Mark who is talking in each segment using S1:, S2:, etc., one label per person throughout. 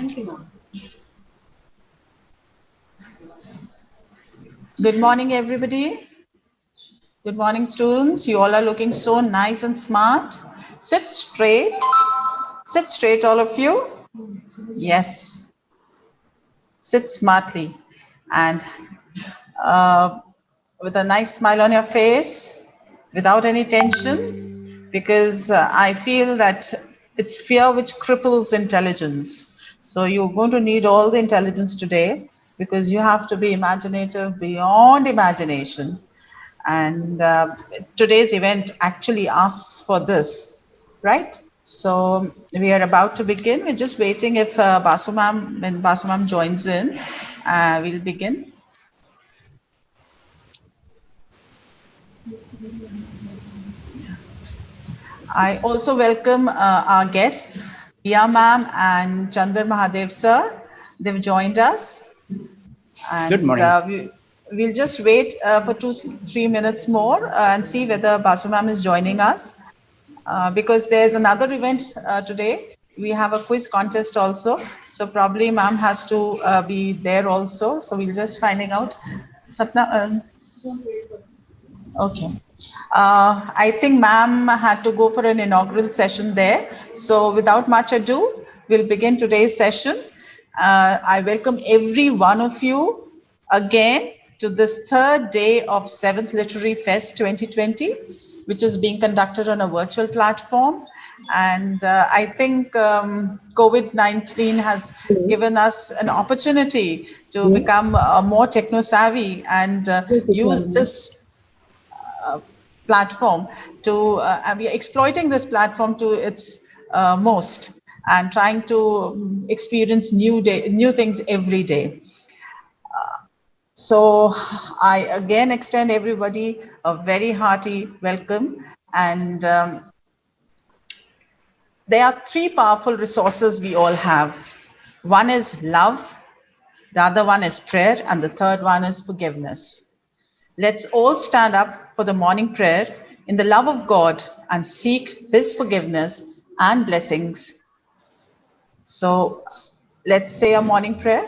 S1: Thank you, ma'am.
S2: Good morning, everybody. Good morning, students. You all are looking so nice and smart. Sit straight. Sit straight, all of you. Yes. Sit smartly and with a nice smile on your face, without any tension, because I feel that it's fear which cripples intelligence. So you're going to need all the intelligence today because you have to be imaginative beyond imagination. And today's event actually asks for this, right? So we are about to begin. We're just waiting if Basu ma'am, when Basu ma'am joins in, we'll begin. I also welcome our guests, Dia ma'am and Chandar Mahadev sir. They've joined us. And
S3: Good morning.
S2: we'll just wait for 2-3 minutes more and see whether Basu ma'am is joining us. Because there's another event today. We have a quiz contest also. So probably ma'am has to be there also. So we'll just finding out. Sapna, okay. I think ma'am had to go for an inaugural session there. So without much ado, we'll begin today's session. I welcome every one of you again to this third day of 7th Literary Fest 2020, which is being conducted on a virtual platform. And I think COVID-19 has given us an opportunity to become more techno-savvy and use this platform to we are exploiting this platform to its most and trying to experience new things every day. So I again extend everybody a very hearty welcome, and there are three powerful resources we all have. One is love, the other one is prayer, and the third one is forgiveness. Let's all stand up for the morning prayer in the love of God and seek His forgiveness and blessings. So let's say a morning prayer.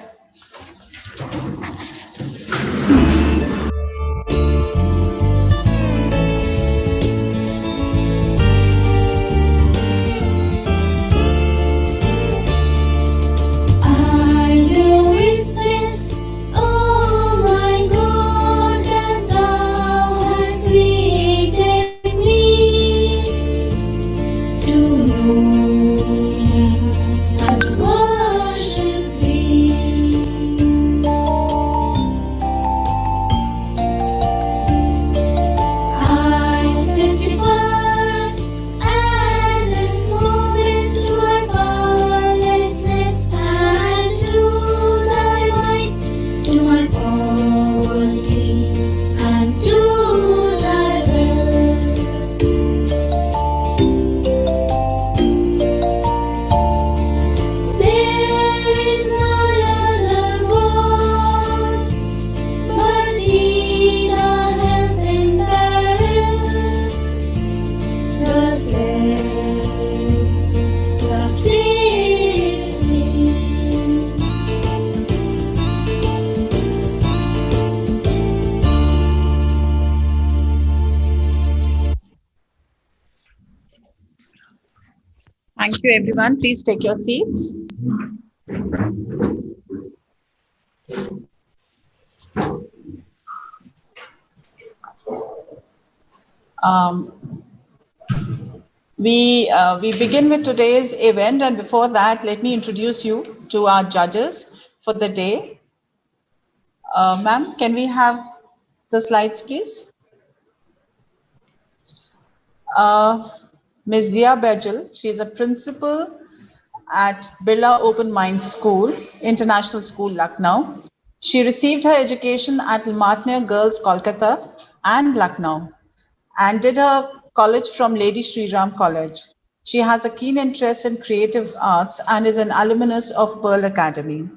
S2: Thank you, everyone. Please take your seats. We begin with today's event, and before that, let me introduce you to our judges for the day. Ma'am, can we have the slides, please? Ms. Dia Bejal, she is a principal at Birla Open Minds School, International School, Lucknow. She received her education at Martner Girls, Kolkata and Lucknow, and did her college from Lady Shri Ram College. She has a keen interest in creative arts and is an alumnus of Pearl Academy.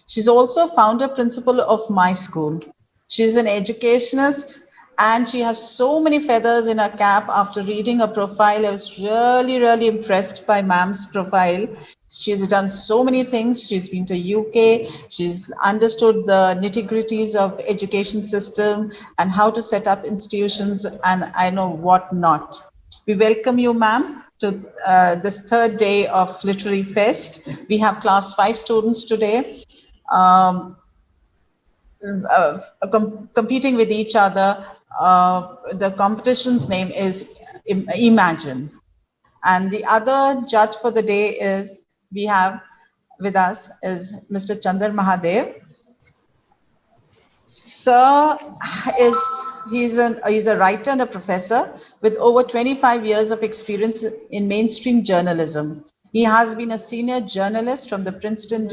S2: She's also founder principal of My School. She's an educationist and she has so many feathers in her cap. After reading her profile, I was really impressed by ma'am's profile. She's done so many things. She's been to UK. She's understood the nitty-gritties of education system and how to set up institutions and I know what not. We welcome you, ma'am, to this third day of Literary Fest. We have class 5 students today. Competing with each other. The competition's name is Imagine. And the other judge for the day is, we have with us is Mr. Chandar Mahadev. Sir he's a writer and a professor with over 25 years of experience in mainstream journalism. He has been a senior journalist from the Princeton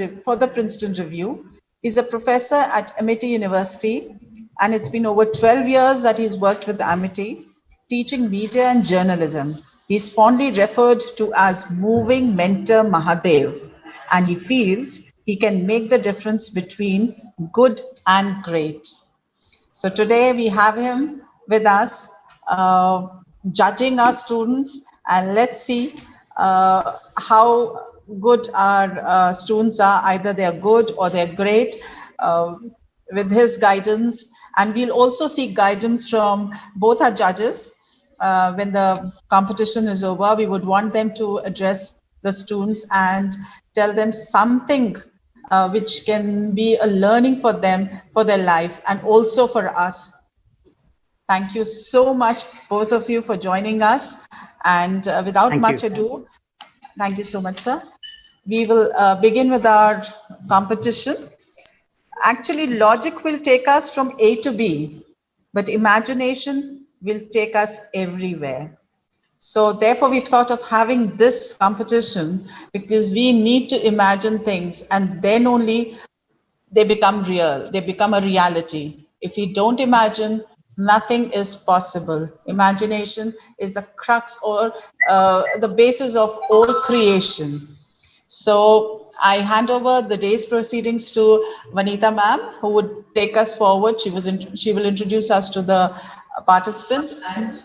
S2: Review. He's a professor at Amity University, and it's been over 12 years that he's worked with Amity, teaching media and journalism. He's fondly referred to as Moving Mentor Mahadev, and he feels he can make the difference between good and great. So today we have him with us, judging our students, and let's see how good our students are. Either they're good or they're great with his guidance. And we'll also seek guidance from both our judges. When the competition is over, we would want them to address the students and tell them something which can be a learning for them, for their life, and also for us. Thank you so much, both of you, for joining us. And without much ado, thank you so much, sir. We will begin with our competition. Actually, logic will take us from A to B, but imagination will take us everywhere. So therefore, we thought of having this competition because we need to imagine things, and then only they become real, they become a reality. If we don't imagine, nothing is possible. Imagination is the crux or the basis of all creation. So I hand over the day's proceedings to Vanita ma'am, who would take us forward. She will introduce us to the participants and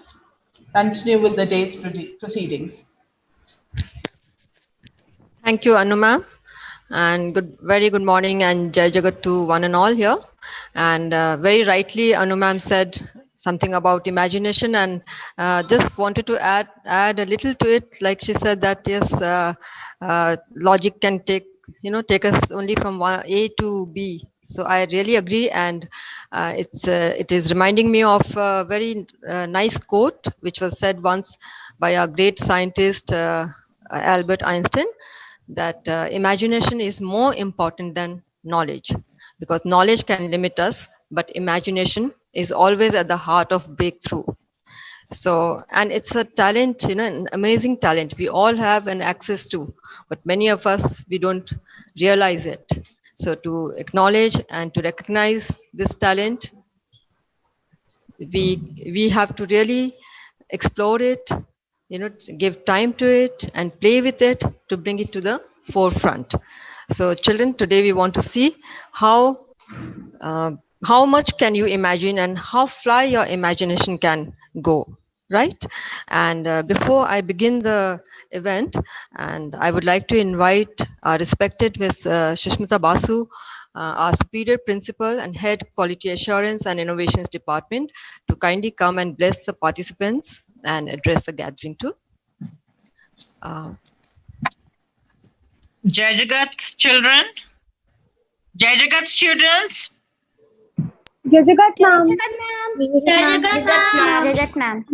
S2: continue with the day's proceedings.
S1: Thank you, Anu ma'am, and very good morning and Jai Jagat to one and all here. And very rightly, Anu ma'am said something about imagination, and just wanted to add a little to it. Like she said that yes, logic can take us only from A to B. So I really agree, and it is reminding me of a very nice quote which was said once by a great scientist, Albert Einstein, that imagination is more important than knowledge, because knowledge can limit us, but imagination is always at the heart of breakthrough. So, and it's a talent, an amazing talent we all have an access to, but many of us, we don't realize it. So to acknowledge and to recognize this talent, we have to really explore it, give time to it and play with it to bring it to the forefront. So children, today we want to see how much can you imagine and how far your imagination can go, right? And before I begin the event, and I would like to invite our respected Ms. Shushmita Basu, our superior principal and head quality assurance and innovations department, to kindly come and bless the participants and address the gathering too.
S3: Jai Jagat children, Jai Jagat students.
S4: Jai Jagat ma'am.
S5: Jai Jagat ma'am.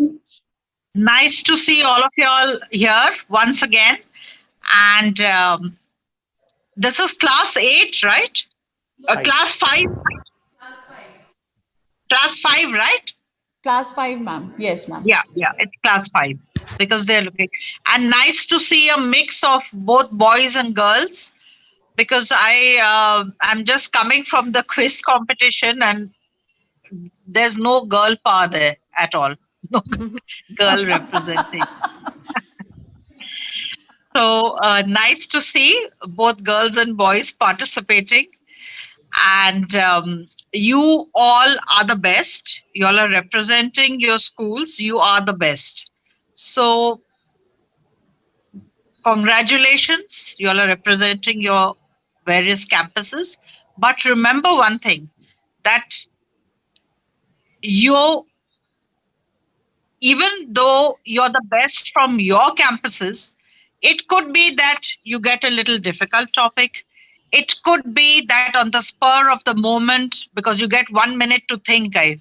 S3: Nice to see all of you all here once again. And this is class 8, right? Class 5. Class 5, right?
S2: Class 5, ma'am. Yes, ma'am.
S3: Yeah, it's class 5 because they're looking. And nice to see a mix of both boys and girls, because I'm just coming from the quiz competition and there's no girl power there at all. No girl representing. So nice to see both girls and boys participating. And you all are the best. You all are representing your schools. You are the best. So Congratulations, you all are representing your various campuses. But remember one thing, that you, even though you're the best from your campuses, it could be that you get a little difficult topic. It could be that on the spur of the moment, because you get 1 minute to think, I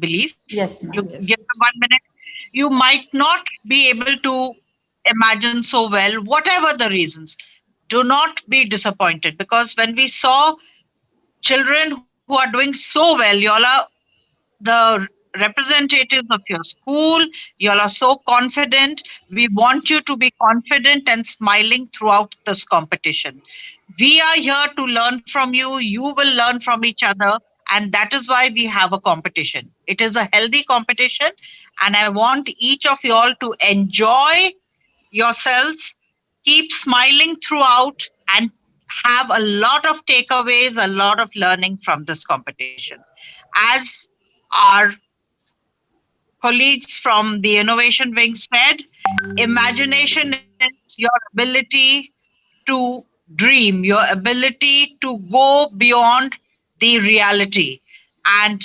S3: believe.
S2: Yes,
S3: You
S2: ma'am.
S1: Yes.
S3: give them 1 minute. You might not be able to imagine so well, whatever the reasons. Do not be disappointed, because when we saw children who are doing so well, you all are the representatives of your school, you all are so confident. We want you to be confident and smiling throughout this competition. We are here to learn from you, you will learn from each other, and that is why we have a competition. It is a healthy competition, and I want each of you all to enjoy yourselves, keep smiling throughout, and have a lot of takeaways, a lot of learning from this competition. As our colleagues from the Innovation Wing said, imagination is your ability to dream, your ability to go beyond the reality. And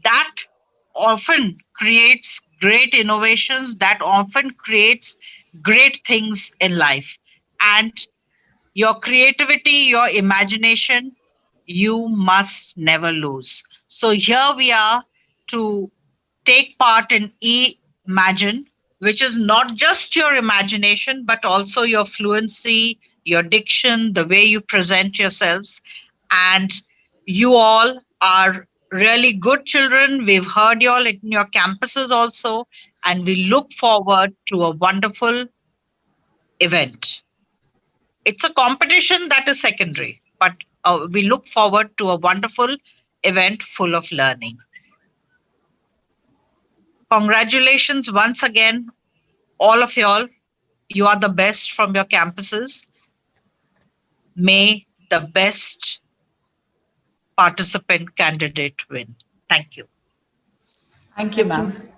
S3: that often creates great innovations, that often creates great things in life. And your creativity, your imagination, you must never lose. So here we are to take part in Imagine, which is not just your imagination, but also your fluency, your diction, the way you present yourselves. And you all are really good children. We've heard you all in your campuses also, and we look forward to a wonderful event. It's a competition that is secondary, but we look forward to a wonderful event full of learning. Congratulations once again, all of y'all. You are the best from your campuses. May the best participant candidate win. Thank you.
S2: Thank you,
S1: Thank you.
S2: ma'am.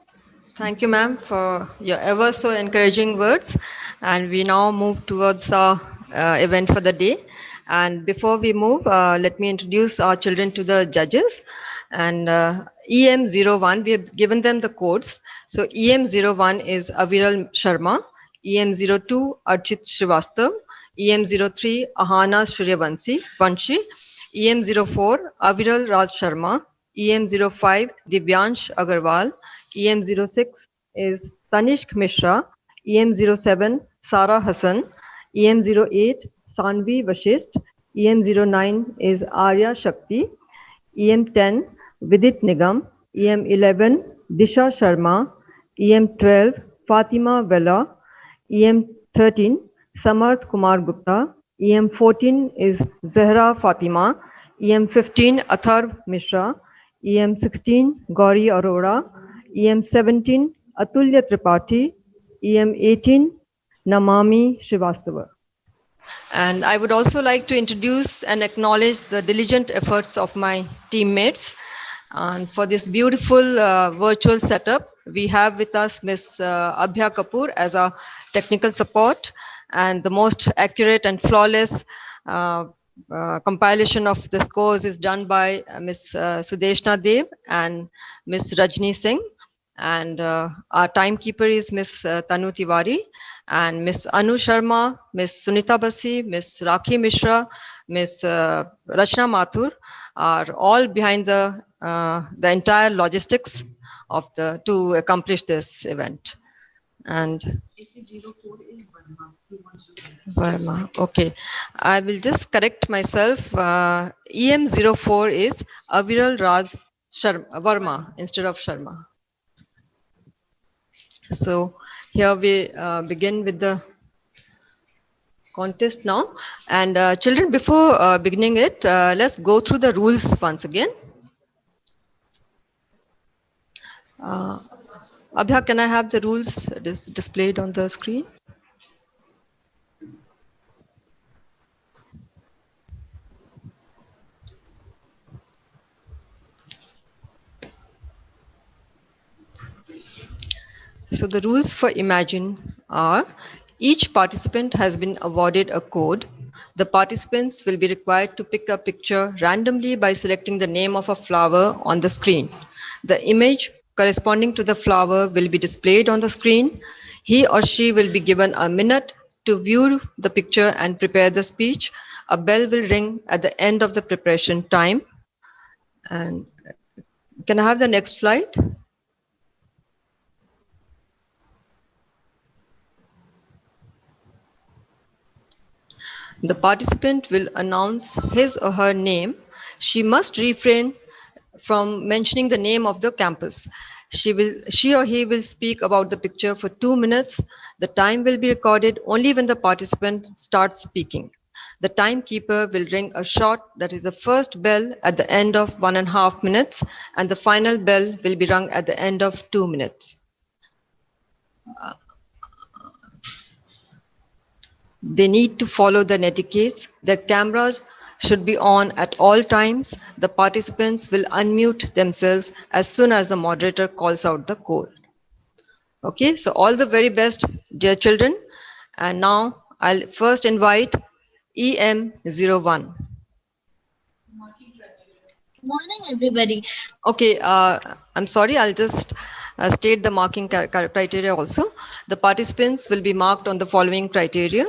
S1: Thank you, ma'am, for your ever so encouraging words. And we now move towards our event for the day. And before we move, let me introduce our children to the judges. And EM01, we have given them the codes. So EM01 is Aviral Sharma, EM02 Archit Srivastav, EM03 Ahana Vanshi, EM04 Aviral Raj Sharma, EM05 Divyansh Agarwal, EM06 is Tanishk Mishra, EM07 Sara Hassan, EM08 Sanvi Vashist, EM09 is Arya Shakti, EM10 Vidit Nigam, EM11 Disha Sharma, EM12 Fatima Vela, EM13 Samarth Kumar Gupta, EM14 is Zehra Fatima, EM15 Atharv Mishra, EM16 Gauri Arora, EM17 Atulya Tripathi, EM18 Namami Srivastava. And I would also like to introduce and acknowledge the diligent efforts of my teammates. And for this beautiful virtual setup, we have with us Ms. Abhya Kapoor as our technical support, and the most accurate and flawless compilation of the scores is done by Ms. Sudeshna Dev and Ms. Rajni Singh. And our timekeeper is Ms. Tanu Tiwari, and Ms. Anu Sharma, Ms. Sunita Basi, Ms. Rakhi Mishra, Ms. Rachna Mathur are all behind the entire logistics of to accomplish this event. And AC04 is Burma. Who wants to say? Burma. Okay, I will just correct myself. EM04 is Aviral Raj Verma instead of Sharma. So here we begin with the contest now. And children, before beginning it, let's go through the rules once again. Abhya, can I have the rules displayed on the screen? So the rules for Imagine are: Each participant has been awarded a code. The participants will be required to pick a picture randomly by selecting the name of a flower on the screen. The image corresponding to the flower will be displayed on the screen. He or she will be given a minute to view the picture and prepare the speech. A bell will ring at the end of the preparation time. And can I have the next slide? The participant will announce his or her name. She must refrain from mentioning the name of the campus. She or he will speak about the picture for 2 minutes. The time will be recorded only when the participant starts speaking. The timekeeper will ring a shot, that is the first bell at the end of 1.5 minutes, and the final bell will be rung at the end of 2 minutes. They need to follow the etiquette. The cameras should be on at all times. The participants will unmute themselves as soon as the moderator calls out the code. Okay, so all the very best, dear children. And now I'll first invite EM01.
S5: Morning, everybody.
S1: Okay, I'm sorry, I'll just state the marking criteria also. The participants will be marked on the following criteria.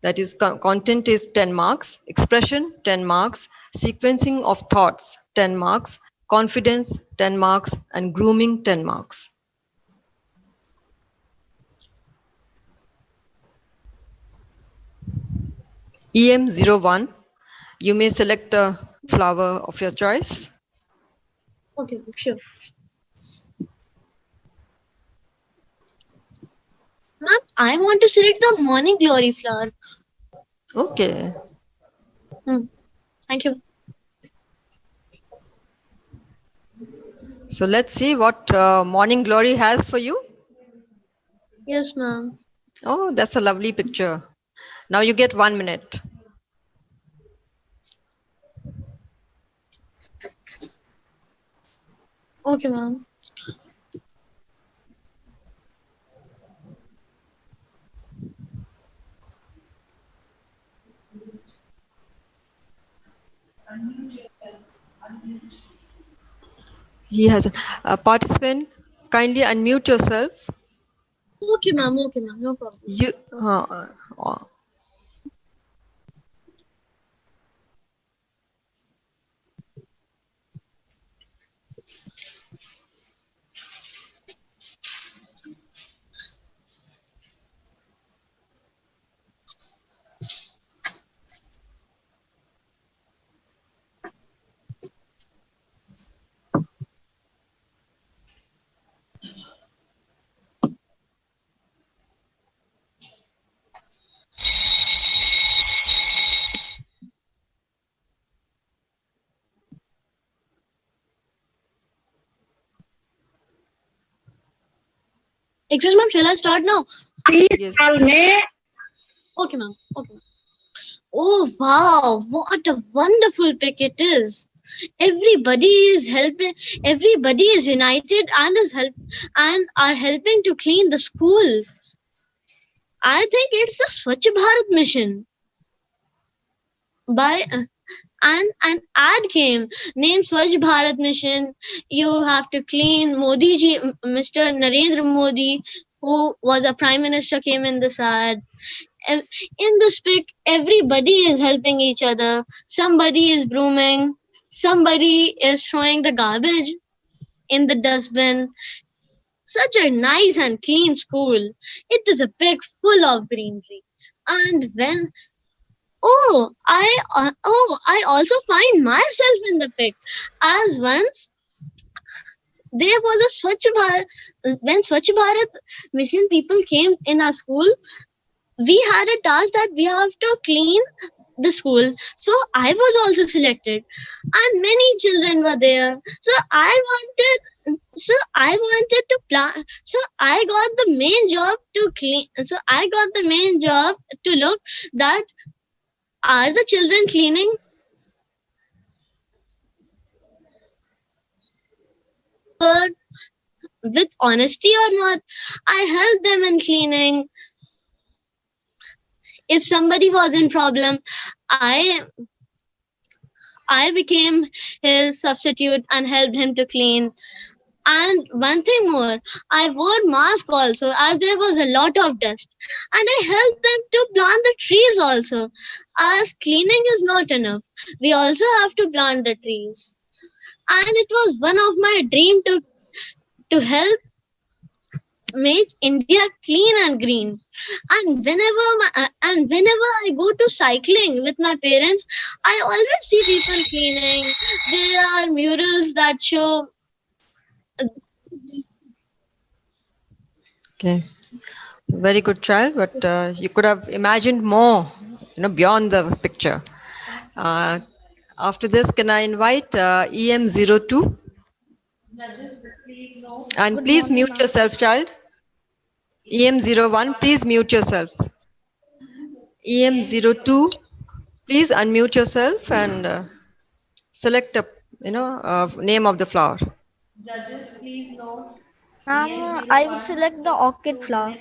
S1: That is, content is 10 marks, expression 10 marks, sequencing of thoughts 10 marks, confidence 10 marks, and grooming 10 marks. EM01, you may select a flower of your choice.
S5: Okay, sure. Ma'am, I want to select the morning glory flower.
S1: Okay.
S5: Thank you.
S1: So let's see what morning glory has for you.
S5: Yes, ma'am.
S1: Oh, that's a lovely picture. Now you get 1 minute.
S5: Okay, ma'am.
S1: He has a participant. Kindly unmute yourself.
S5: Okay, ma'am. Okay, ma'am. No problem.
S1: You.
S5: Excuse ma'am, shall I start now?
S1: Yes.
S5: Okay, ma'am. Okay. Oh wow, what a wonderful pic it is. Everybody is helping, everybody is united and are helping to clean the school. I think it's the Swachh Bharat mission. By and an ad came named Swachh Bharat Mission. You have to clean Modi ji, Mr. Narendra Modi, who was a prime minister, came in this ad. In this pic, everybody is helping each other. Somebody is brooming, somebody is throwing the garbage in the dustbin. Such a nice and clean school. It is a pic full of greenery. And when I also find myself in the pic, as once there was a Swachh Bharat, when Swachh Bharat mission people came in our school, we had a task that we have to clean the school. So I was also selected, and many children were there. So I wanted to plan. So I got the main job to clean. So I got the main job to look that are the children cleaning with honesty or not. I helped them in cleaning. If somebody was in problem, I became his substitute and helped him to clean. And one thing more, I wore mask also as there was a lot of dust. And I helped them to plant the trees also. As cleaning is not enough, we also have to plant the trees. And it was one of my dream to help make India clean and green. And whenever I go to cycling with my parents, I always see people cleaning. There are murals that show.
S1: Okay, very good, child. But you could have imagined more, beyond the picture. After this, can I invite EM02? And
S4: Good
S1: please
S4: morning,
S1: mute
S4: ma'am.
S1: yourself, child. EM01, please mute yourself. EM02, please unmute yourself and select a name of the flower.
S4: Ma'am, I would select the orchid flower.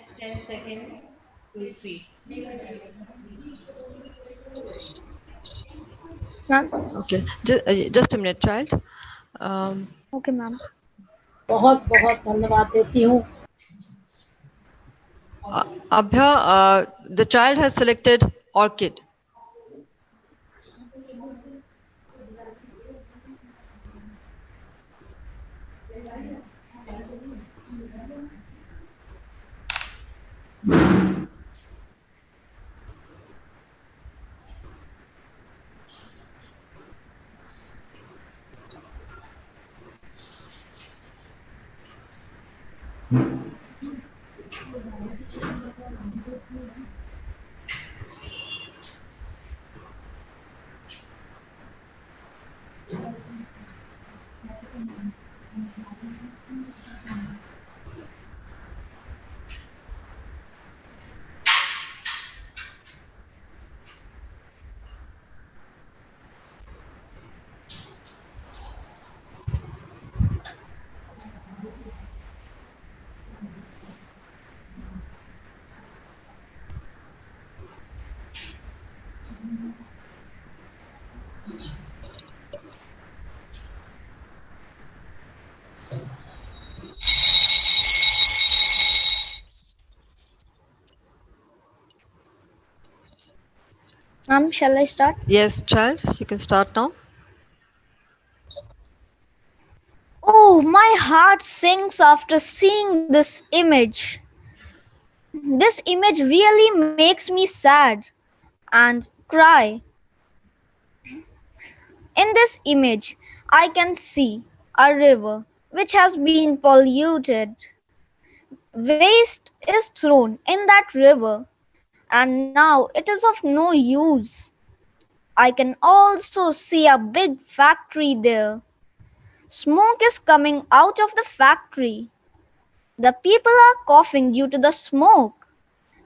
S4: Ma'am,
S1: Okay, just a minute, child. Um,
S4: okay, ma'am.
S6: बहुत बहुत धन्यवाद देती हूँ
S1: Abhya, the child has selected orchid.
S4: Ma'am, shall I start?
S1: Yes, child, you can start now.
S4: Oh, my heart sinks after seeing this image. This image really makes me sad and cry. In this image, I can see a river which has been polluted. Waste is thrown in that river, and now it is of no use. I can also see a big factory there. Smoke is coming out of the factory. The people are coughing due to the smoke.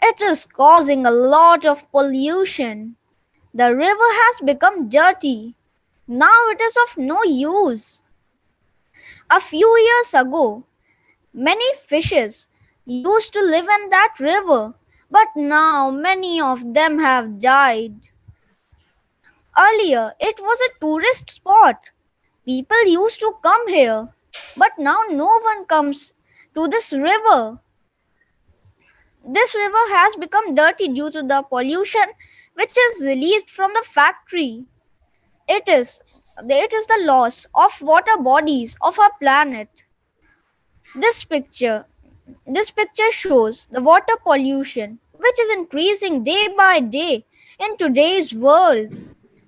S4: It is causing a lot of pollution. The river has become dirty. Now it is of no use. A few years ago, many fishes used to live in that river, but now many of them have died. Earlier, it was a tourist spot. People used to come here, but now no one comes to this river. This river has become dirty due to the pollution which is released from the factory. It is the loss of water bodies of our planet. This picture shows the water pollution which is increasing day by day in today's world.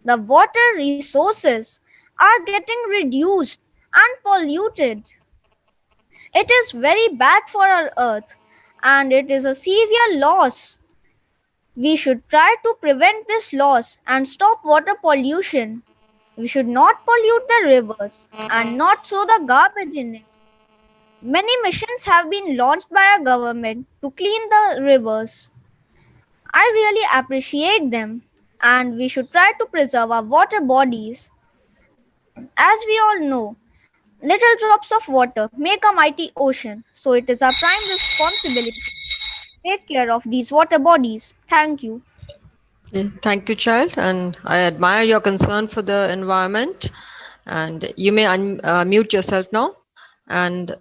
S4: The water resources are getting reduced and polluted. It is very bad for our earth and it is a severe loss. We should try to prevent this loss and stop water pollution. We should not pollute the rivers and not throw the garbage in it. Many missions have been launched by our government to clean the rivers. I really appreciate them, and we should try to preserve our water bodies. As we all know, little drops of water make a mighty ocean, so it is our prime responsibility to take care of these water bodies. Thank you.
S1: Okay, thank you, child, and I admire your concern for the environment. And you may unmute yourself now. And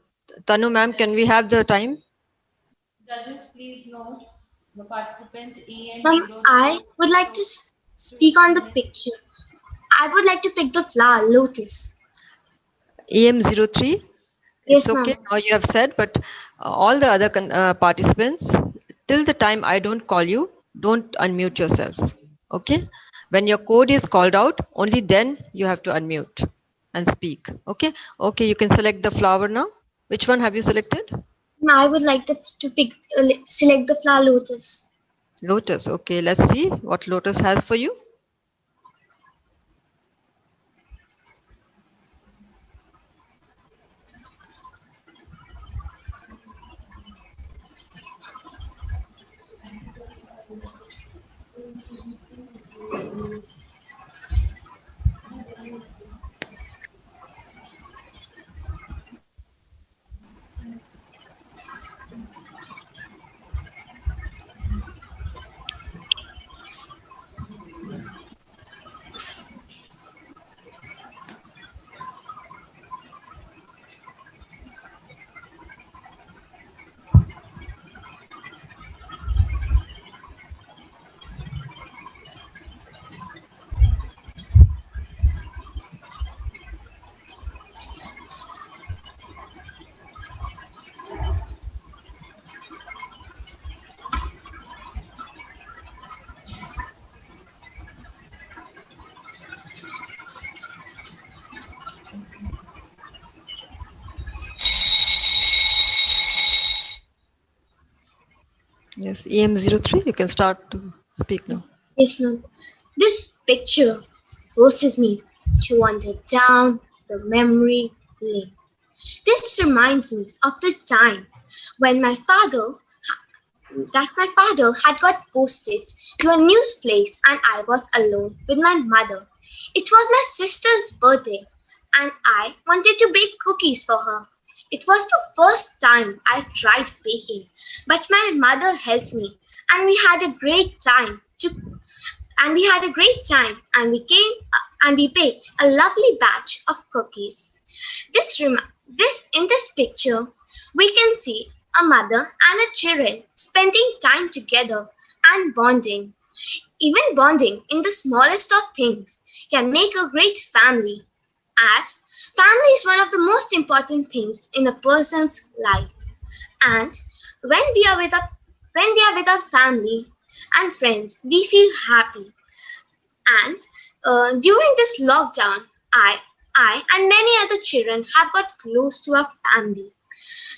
S1: Tanu, ma'am, can we have the time?
S7: Judges, please note the participant
S8: I
S7: EN02
S8: would like to speak on the picture. I would like to pick the flower, lotus.
S1: EM03. It's
S8: Yes,
S1: okay.
S8: ma'am.
S1: Now you have said, but all the other participants, till the time I don't call you, don't unmute yourself. Okay. When your code is called out, only then you have to unmute and speak. Okay. Okay. You can select the flower now. Which one have you selected?
S8: I would like to pick, select the flower, lotus.
S1: Lotus. Okay. Let's see what Lotus has for you. Yes. EM03. You can start to speak now.
S8: Yes, ma'am. This picture forces me to wander down the memory lane. This reminds me of the time when my father had got posted to a new place and I was alone with my mother. It was my sister's birthday and I wanted to bake cookies for her. It was the first time I tried baking, but my mother helped me and we had a great time and we baked a lovely batch of cookies. In this picture, we can see a mother and a children spending time together and bonding. Even bonding in the smallest of things can make a great family, as family is one of the most important things in a person's life. And when we are with our family and friends, we feel happy. And during this lockdown, I and many other children have got close to our family.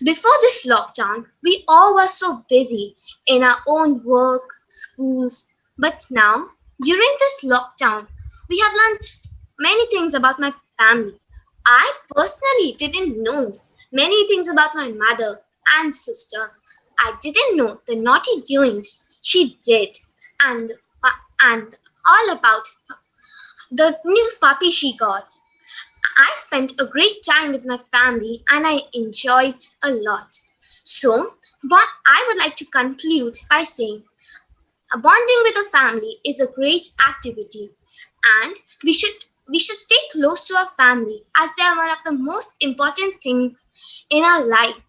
S8: Before this lockdown, we all were so busy in our own work, schools. But now, during this lockdown, we have learned many things about my family. I personally didn't know many things about my mother and sister. I didn't know the naughty doings she did and all about the new puppy she got. I spent a great time with my family and I enjoyed a lot. So, but I would like to conclude by saying bonding with a family is a great activity and we should stay close to our family as they are one of the most important things in our life,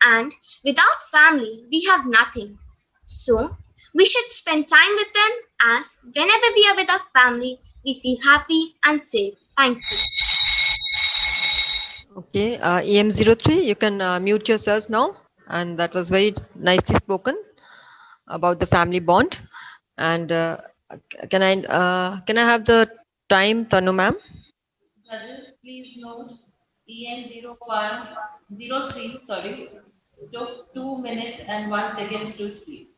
S8: and without family we have nothing. So, we should spend time with them as whenever we are with our family we feel happy and safe. Thank you.
S1: Okay, EM03, you can mute yourself now. And that was very nicely spoken about the family bond. And can I have the time, Tanu ma'am?
S7: Judges, please note EN03, sorry, took 2 minutes and 1 seconds to speak.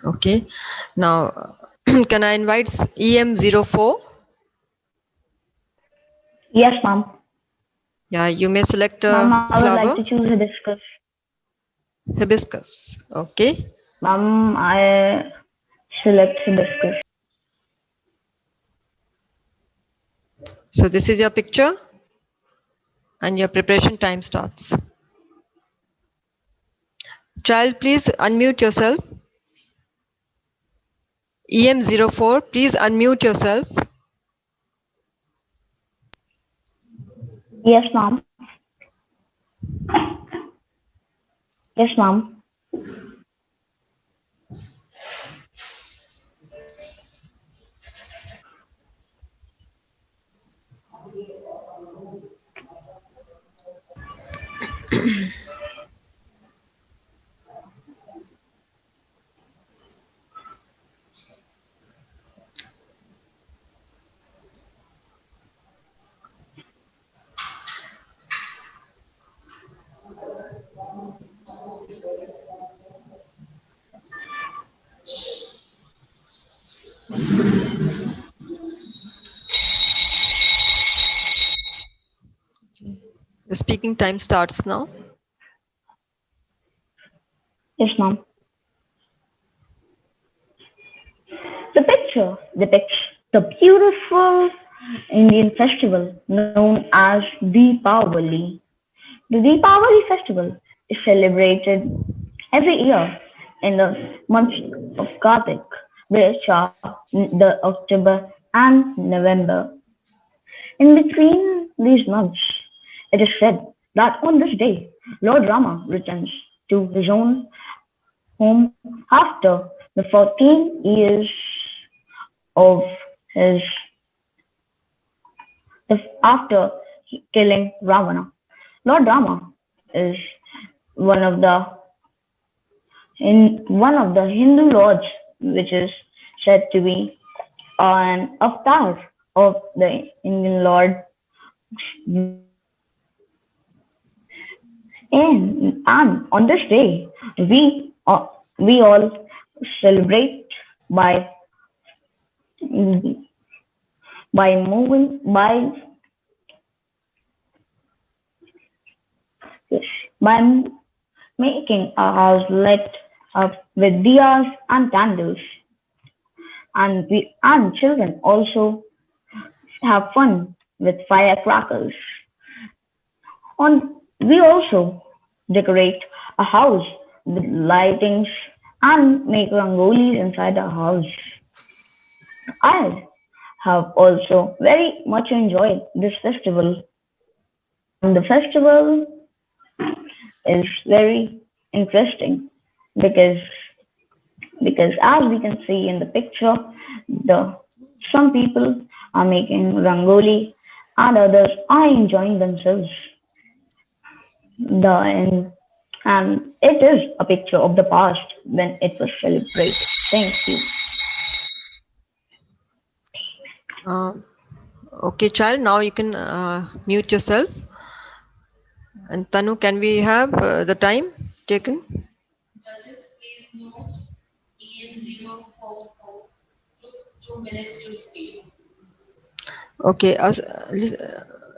S1: Okay. Now, can I invite EM04?
S9: Yes, ma'am.
S1: Yeah, you may select a
S9: Ma'am, I would
S1: flower.
S9: like to choose hibiscus.
S1: Hibiscus. Okay.
S9: Ma'am, I select hibiscus.
S1: So this is your picture and your preparation time starts. Child, please unmute yourself. EM04, please unmute yourself.
S9: Yes, ma'am. Yes, ma'am.
S1: The speaking time starts now.
S9: Yes, ma'am. The picture depicts the beautiful Indian festival known as Deepavali. The Deepavali festival is celebrated every year in the month of Kartik, which are the October and November. In between these months, it is said that on this day, Lord Rama returns to his own home after the 14 years of his after killing Ravana. Lord Rama is one of the one of the Hindu lords, which is said to be an avatar of the Indian Lord. And on this day, we all celebrate by moving by making our house lit up with diyas and candles, and children also have fun with firecrackers. We also decorate a house with lightings and make rangolis inside our house. I have also very much enjoyed this festival, and the festival is very interesting because as we can see in the picture, the some people are making rangoli and others are enjoying themselves. And it is a picture of the past when it was celebrated. Thank you.
S1: Okay, child, now you can mute yourself. And Tanu, can we have the time taken?
S7: Judges, please note EM044 took 2 minutes to speak.
S1: Okay,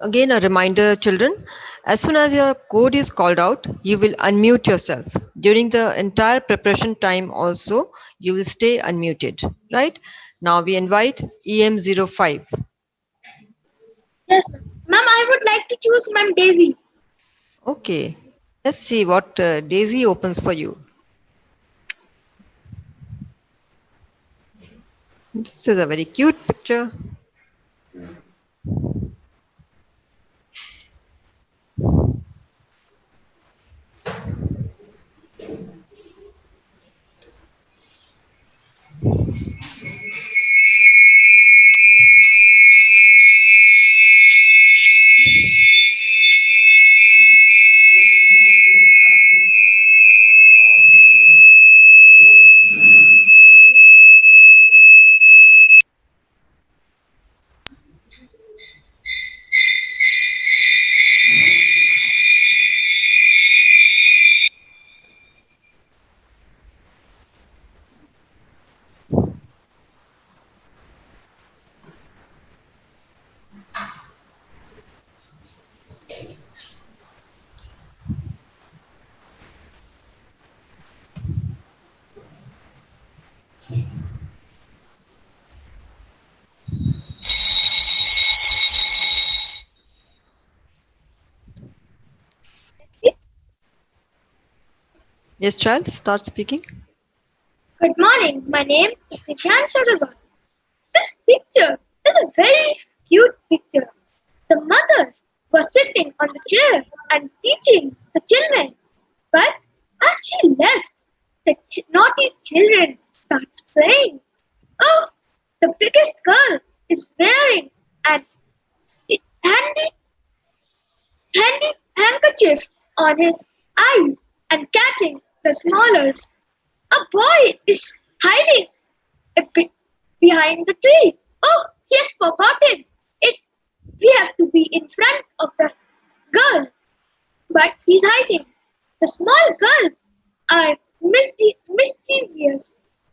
S1: again a reminder, children, as soon as your code is called out, you will unmute yourself. During the entire preparation time also, you will stay unmuted, right? Now we invite EM05.
S10: Yes, ma'am. I would like to choose Ma'am Daisy.
S1: Okay, let's see what Daisy opens for you. This is a very cute picture. Yes, child, start speaking.
S10: Good morning. My name is Divyan Agarwal. This picture is a very cute picture. The mother was sitting on the chair and teaching the children. But as she left, the naughty children starts playing. Oh, the biggest girl is wearing an handy, handy handkerchief on his eyes and catching the smallers. A boy is hiding a bit behind the tree. Oh, he has forgotten it. We have to be in front of the girl, but he's hiding. The small girls are mischievous.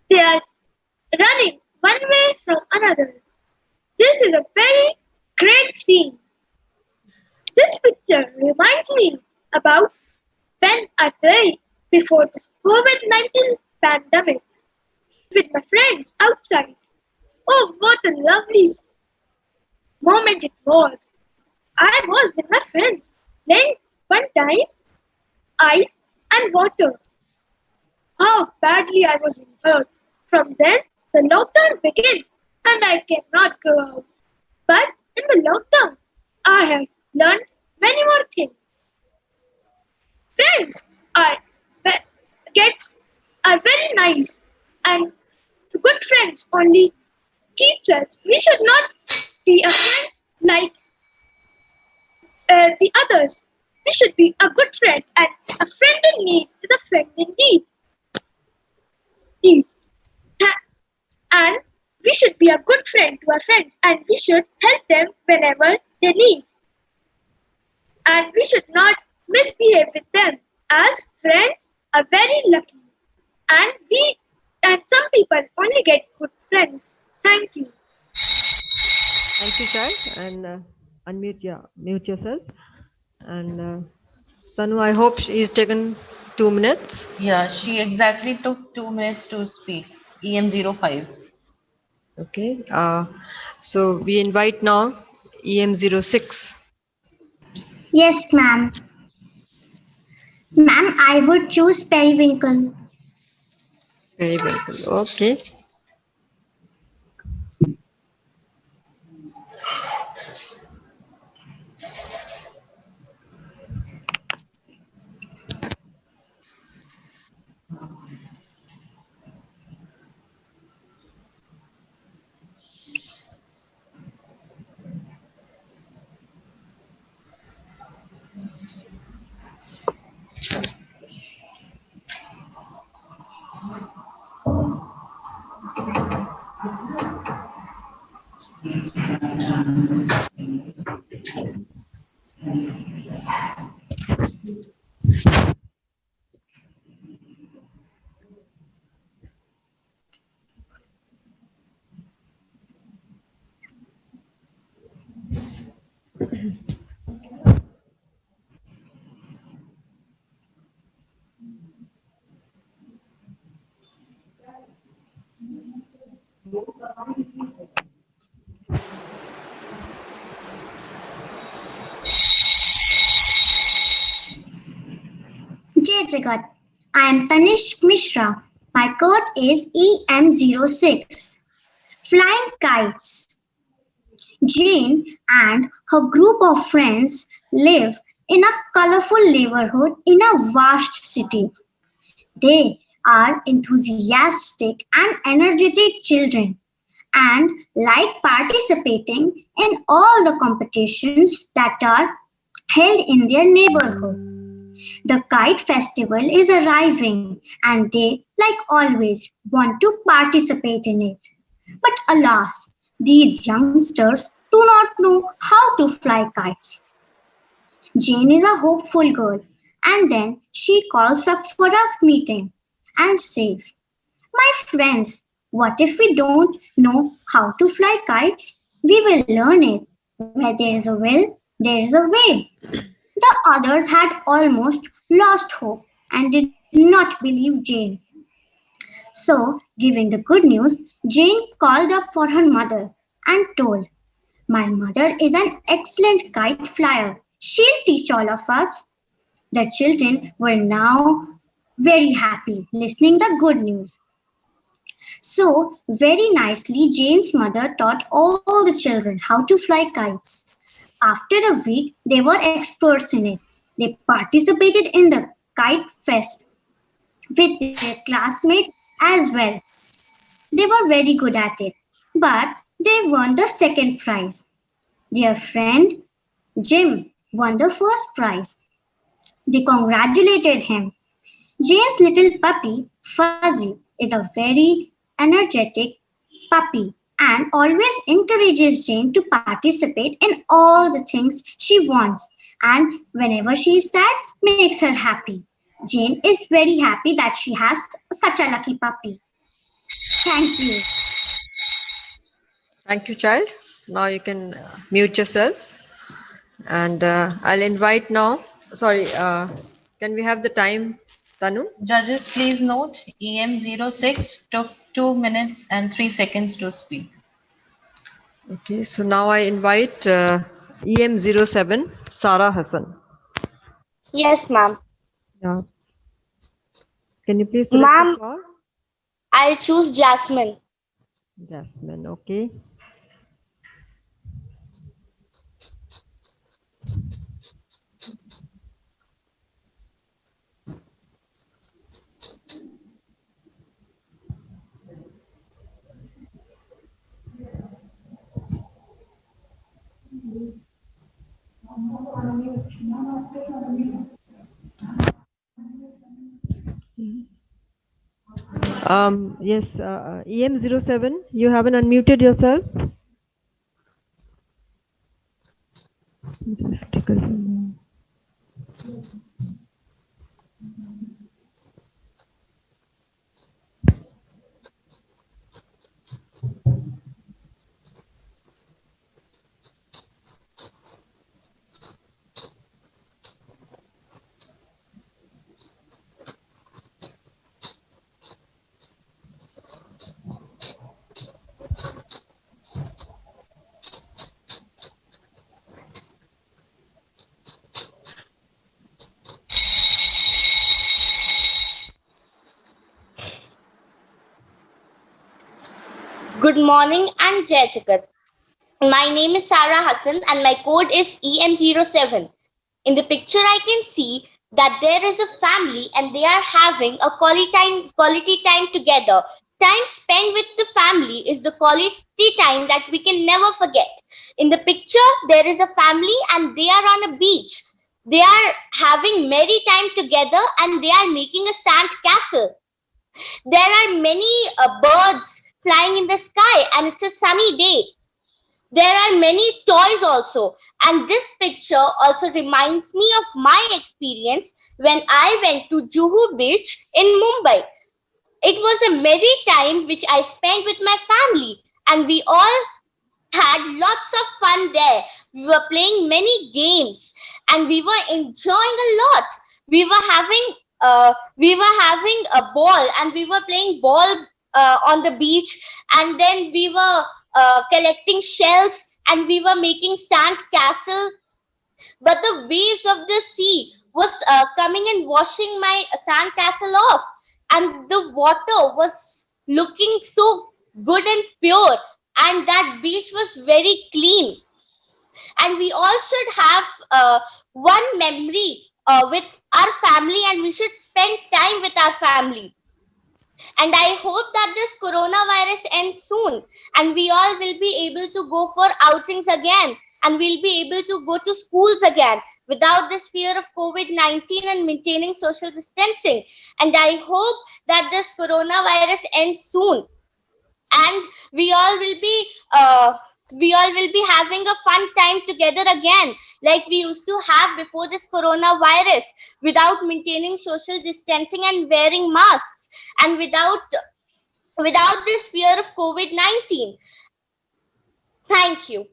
S10: They are running one way from another. This is a very great scene. This picture reminds me about when I played before this COVID-19 pandemic with my friends outside. Oh, what a lovely moment it was. I was with my friends playing one time, ice and water. How badly I was hurt. From then, the lockdown began and I cannot go out. But in the lockdown, I have learned many more things. Friends are gets are very nice and good friends only keeps us. We should not be a friend like the others. We should be a good friend, and a friend in need is a friend in need. Need. And we should be a good friend to our friends, and we should help them whenever they need. And we should not misbehave with them, as friends are very lucky. And some people only get good friends. Thank you.
S1: Thank you, Shai. And mute yourself. And Tanu, I hope he's taken 2 minutes.
S7: Yeah, she exactly took 2 minutes to speak. EM05.
S1: Okay. So we invite now EM06.
S8: Yes, ma'am. Ma'am, I would choose periwinkle.
S1: Very welcome. Okay.
S8: Jai Jagat. I am Tanish Mishra. My code is EM06. Flying kites. Jane and her group of friends live in a colorful neighborhood in a vast city. They are enthusiastic and energetic children and like participating in all the competitions that are held in their neighborhood. The kite festival is arriving and they, like always, want to participate in it. But alas, these youngsters do not know how to fly kites. Jane is a hopeful girl and then she calls up for a meeting and says, "My friends, what if we don't know how to fly kites? We will learn it. Where there is a will, there is a way." The others had almost lost hope and did not believe Jane. So, giving the good news, Jane called up for her mother and told, "My mother is an excellent kite flyer. She'll teach all of us." The children were now very happy listening the good news.
S11: So, very nicely, Jane's mother taught all the children how to fly kites. After a week, they were experts in it. They participated in the kite fest with their classmates as well. They were very good at it, but they won the second prize. Their friend Jim won the first prize. They congratulated him. Jane's little puppy, Fuzzy, is a very energetic puppy and always encourages Jane to participate in all the things she wants, and whenever she is sad, makes her happy. Jane is very happy that she has such a lucky puppy. Thank you.
S1: Thank you, child. Now you can mute yourself. And I'll invite now. Sorry, can we have the time, Tanu?
S7: Judges, please note EM06 took 2 minutes and 3 seconds to speak.
S1: Okay, so now I invite EM07, Sarah Hassan.
S12: Yes, ma'am.
S1: Yeah. Can you please select
S12: Ma'am,
S1: the floor?
S12: I'll choose Jasmine.
S1: Jasmine, okay. Yes, EM07, you haven't unmuted yourself.
S12: Good morning and Jai Jagat. My name is Sarah Hassan and my code is EM07. In the picture, I can see that there is a family and they are having a quality time together. Time spent with the family is the quality time that we can never forget. In the picture, there is a family and they are on a beach. They are having merry time together and they are making a sand castle. There are many birds flying in the sky and it's a sunny day. There are many toys also. And this picture also reminds me of my experience when I went to Juhu Beach in Mumbai. It was a merry time which I spent with my family and we all had lots of fun there. We were playing many games and we were enjoying a lot. We were having a ball and we were playing ball on the beach, and then we were collecting shells and we were making sand castle. But the waves of the sea was coming and washing my sand castle off, and the water was looking so good and pure, and that beach was very clean. And we all should have one memory with our family, and we should spend time with our family. And I hope that this coronavirus ends soon and we all will be able to go for outings again and we'll be able to go to schools again without this fear of COVID-19 and maintaining social distancing. And I hope that this coronavirus ends soon and we all will be having a fun time together again like we used to have before this coronavirus, without maintaining social distancing and wearing masks, and without this fear of COVID-19. Thank you.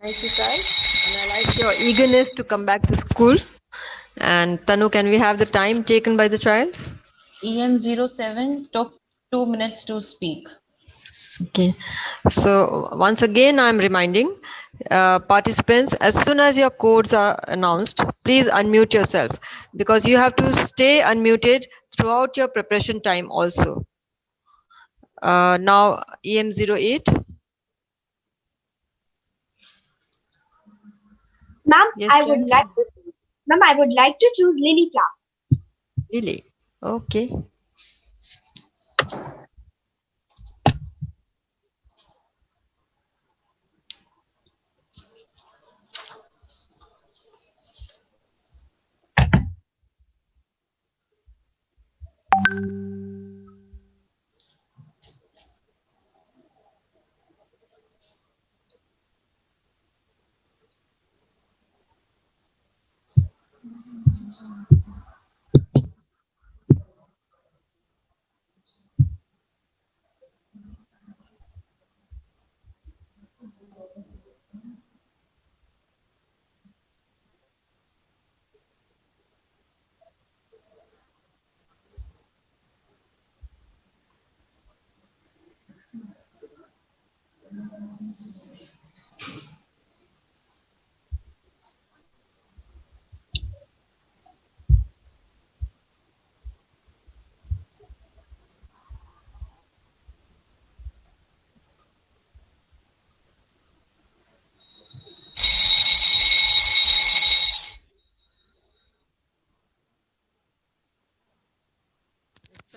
S1: Thank you, child. And I like your eagerness to come back to school. And Tanu, can we have the time taken by the child?
S7: EM07 took 2 minutes to speak.
S1: Okay, so once again I'm reminding participants, as soon as your codes are announced, please unmute yourself because you have to stay unmuted throughout your preparation time also. Now EM08.
S10: Ma'am,
S1: Yes,
S10: I would
S1: child.
S10: like to choose Lily Flower.
S1: Lily. Okay.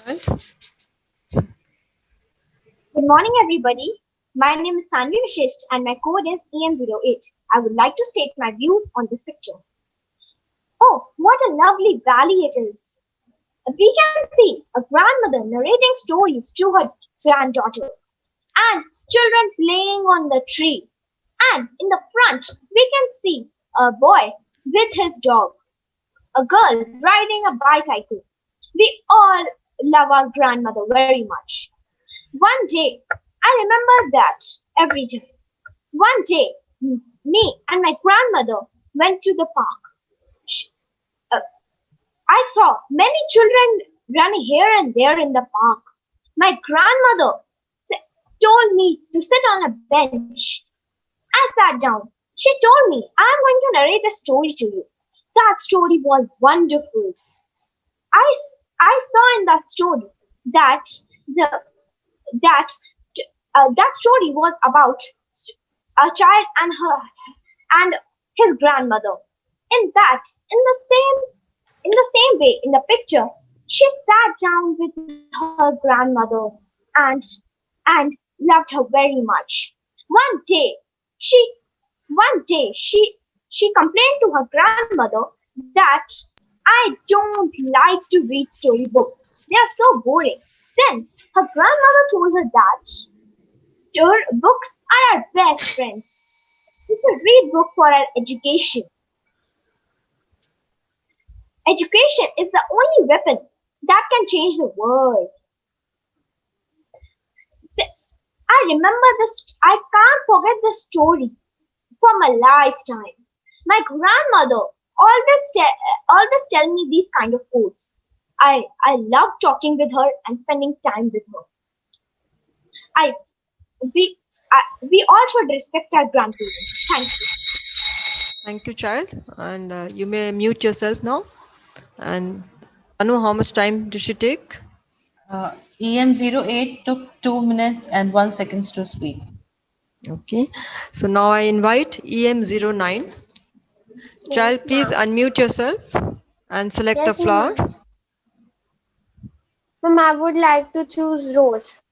S1: Child.
S10: Good morning, everybody. My name is Sanvi Vishisht and my code is EM08. I would like to state my views on this picture. Oh, what a lovely valley it is. We can see a grandmother narrating stories to her granddaughter and children playing on the tree. And in the front, we can see a boy with his dog, a girl riding a bicycle. We all love our grandmother very much. One day, I remember that every day. One day, me and my grandmother went to the park. Sh- uh, I saw many children running here and there in the park. My grandmother told me to sit on a bench. I sat down. She told me, I'm going to narrate a story to you. That story was wonderful. I saw in that story that the that that story was about a child and her and his grandmother. In the same way in the picture, she sat down with her grandmother and and loved her very much. One day she one day she complained to her grandmother that I don't like to read storybooks. They are so boring. Then her grandmother told her that books are our best friends. We should read books for our education. Education is the only weapon that can change the world. I remember this. I can't forget this story from a lifetime. My grandmother always tell me these kind of quotes. I love talking with her and spending time with her. I we we all should respect our grandparents. Thank you.
S1: Thank you, child. And you may mute yourself now. And Anu, how much time did she take?
S7: EM08 took 2 minutes and 1 seconds to speak.
S1: Okay. So now I invite EM09. Child, please unmute yourself and select a
S13: Yes,
S1: flower.
S13: ma'am. Ma'am, I would like to choose rose.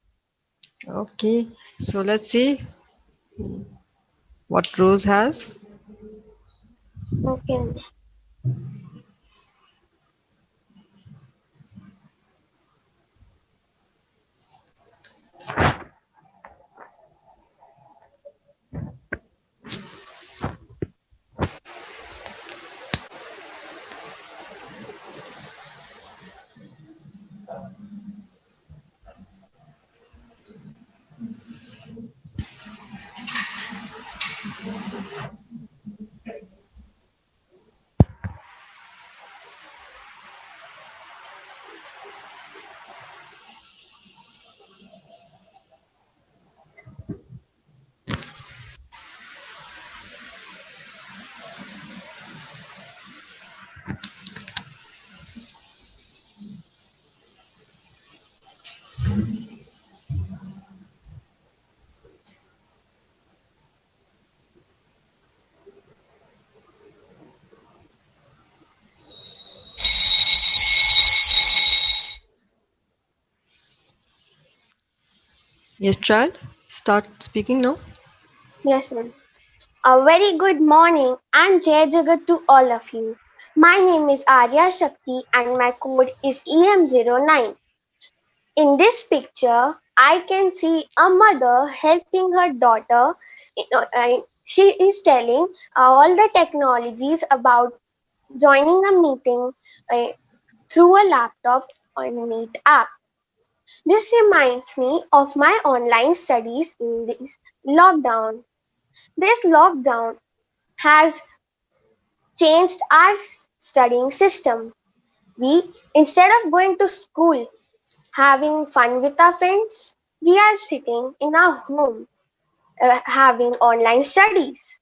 S1: Okay. So let's see what Rose has.
S13: Okay.
S1: Yes, child, start speaking now.
S13: Yes, ma'am. A very good morning and Jai Jagat to all of you. My name is Arya Shakti and my code is EM09. In this picture, I can see a mother helping her daughter. She is telling all the technologies about joining a meeting uh, through a laptop on Meet app. This reminds me of my online studies in this lockdown. This lockdown has changed our studying system. We, instead of going to school, having fun with our friends, we are sitting in our home having online studies.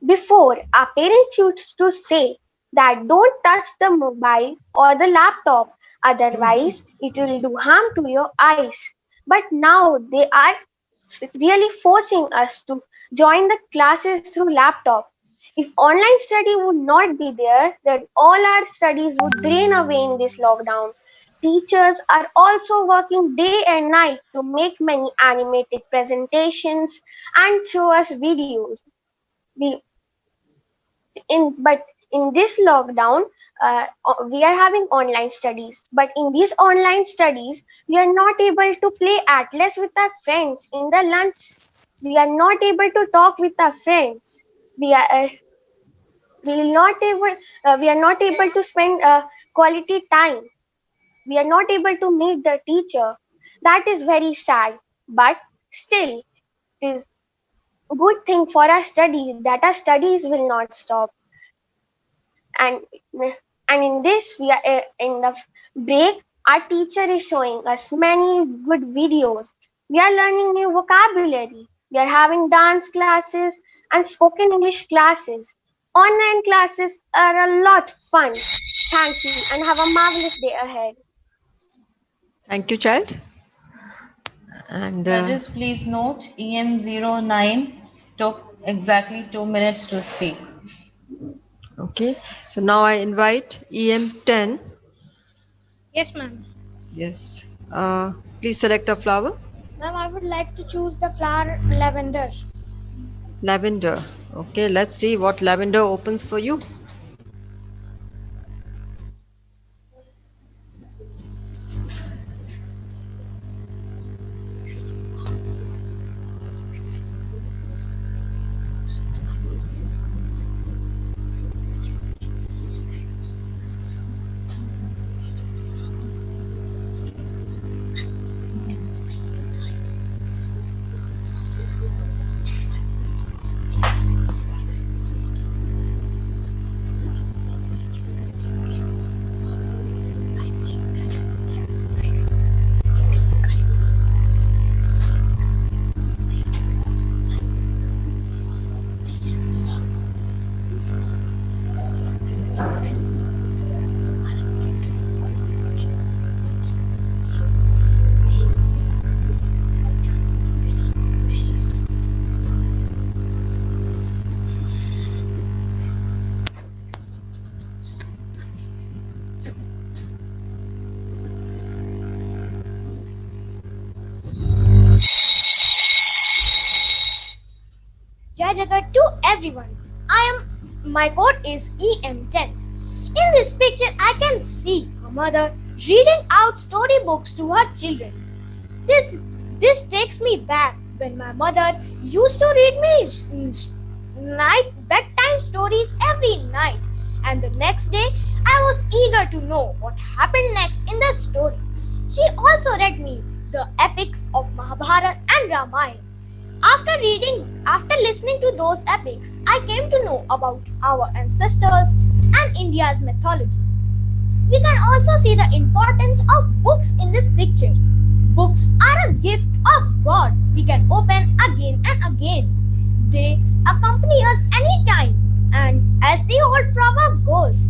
S13: Before, our parents used to say that don't touch the mobile or the laptop, otherwise, it will do harm to your eyes. But now they are really forcing us to join the classes through laptop. If online study would not be there, then all our studies would drain away in this lockdown. Teachers are also working day and night to make many animated presentations and show us videos. We in this lockdown, we are having online studies. But in these online studies, we are not able to play atlas with our friends in the lunch. We are not able to talk with our friends. We are we are not able to spend quality time. We are not able to meet the teacher. That is very sad. But still, it is a good thing for our studies that our studies will not stop. and and in this we are in the break, our teacher is showing us many good videos. We are learning new vocabulary. We are having dance classes and spoken English classes. Online classes are a lot fun. Thank you and have a marvelous day ahead.
S1: Thank you, child. And
S7: Judges, please note EM09 took exactly 2 minutes to speak.
S1: okay, so now I invite EM10.
S14: Yes, ma'am.
S1: Yes. Please select a flower.
S14: Ma'am, I would like to choose the flower lavender.
S1: Lavender. Okay, let's see what lavender opens for you.
S14: Jai Jagat to everyone. My code is EM10. In this picture, I can see a mother reading out storybooks to her children. This takes me back when my mother used to read me night bedtime stories every night, and the next day I was eager to know what happened next in the story. She also read me the epics of Mahabharata and Ramayana. After listening to those epics, I came to know about our ancestors and India's mythology. We can also see the importance of books in this picture. Books are a gift of God we can open again and again. They accompany us anytime, and as the old proverb goes,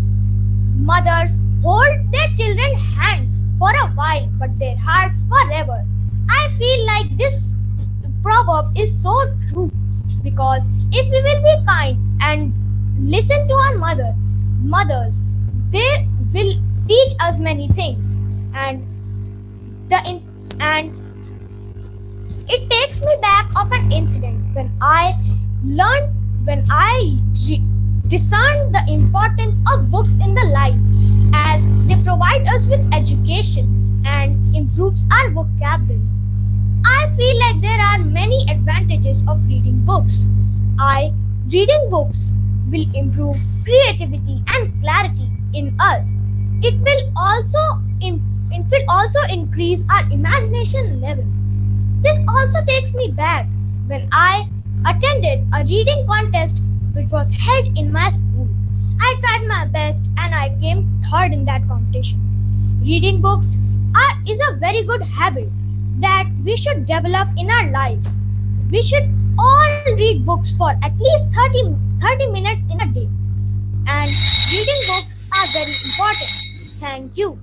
S14: mothers hold their children's hands for a while, but their hearts forever. I feel like this proverb is so true because if we will be kind and listen to our mothers, they will teach us many things, and It takes me back of an incident when I discerned the importance of books in the life, as they provide us with education and improves our vocabulary. I feel like there are many advantages of reading books. Reading books will improve creativity and clarity in us. It will also increase our imagination level. This also takes me back when I attended a reading contest which was held in my school. I tried my best and I came third in that competition. Reading books is a very good habit that we should develop in our life. We should all read books for at least 30 minutes in a day. And reading books are very important. Thank you.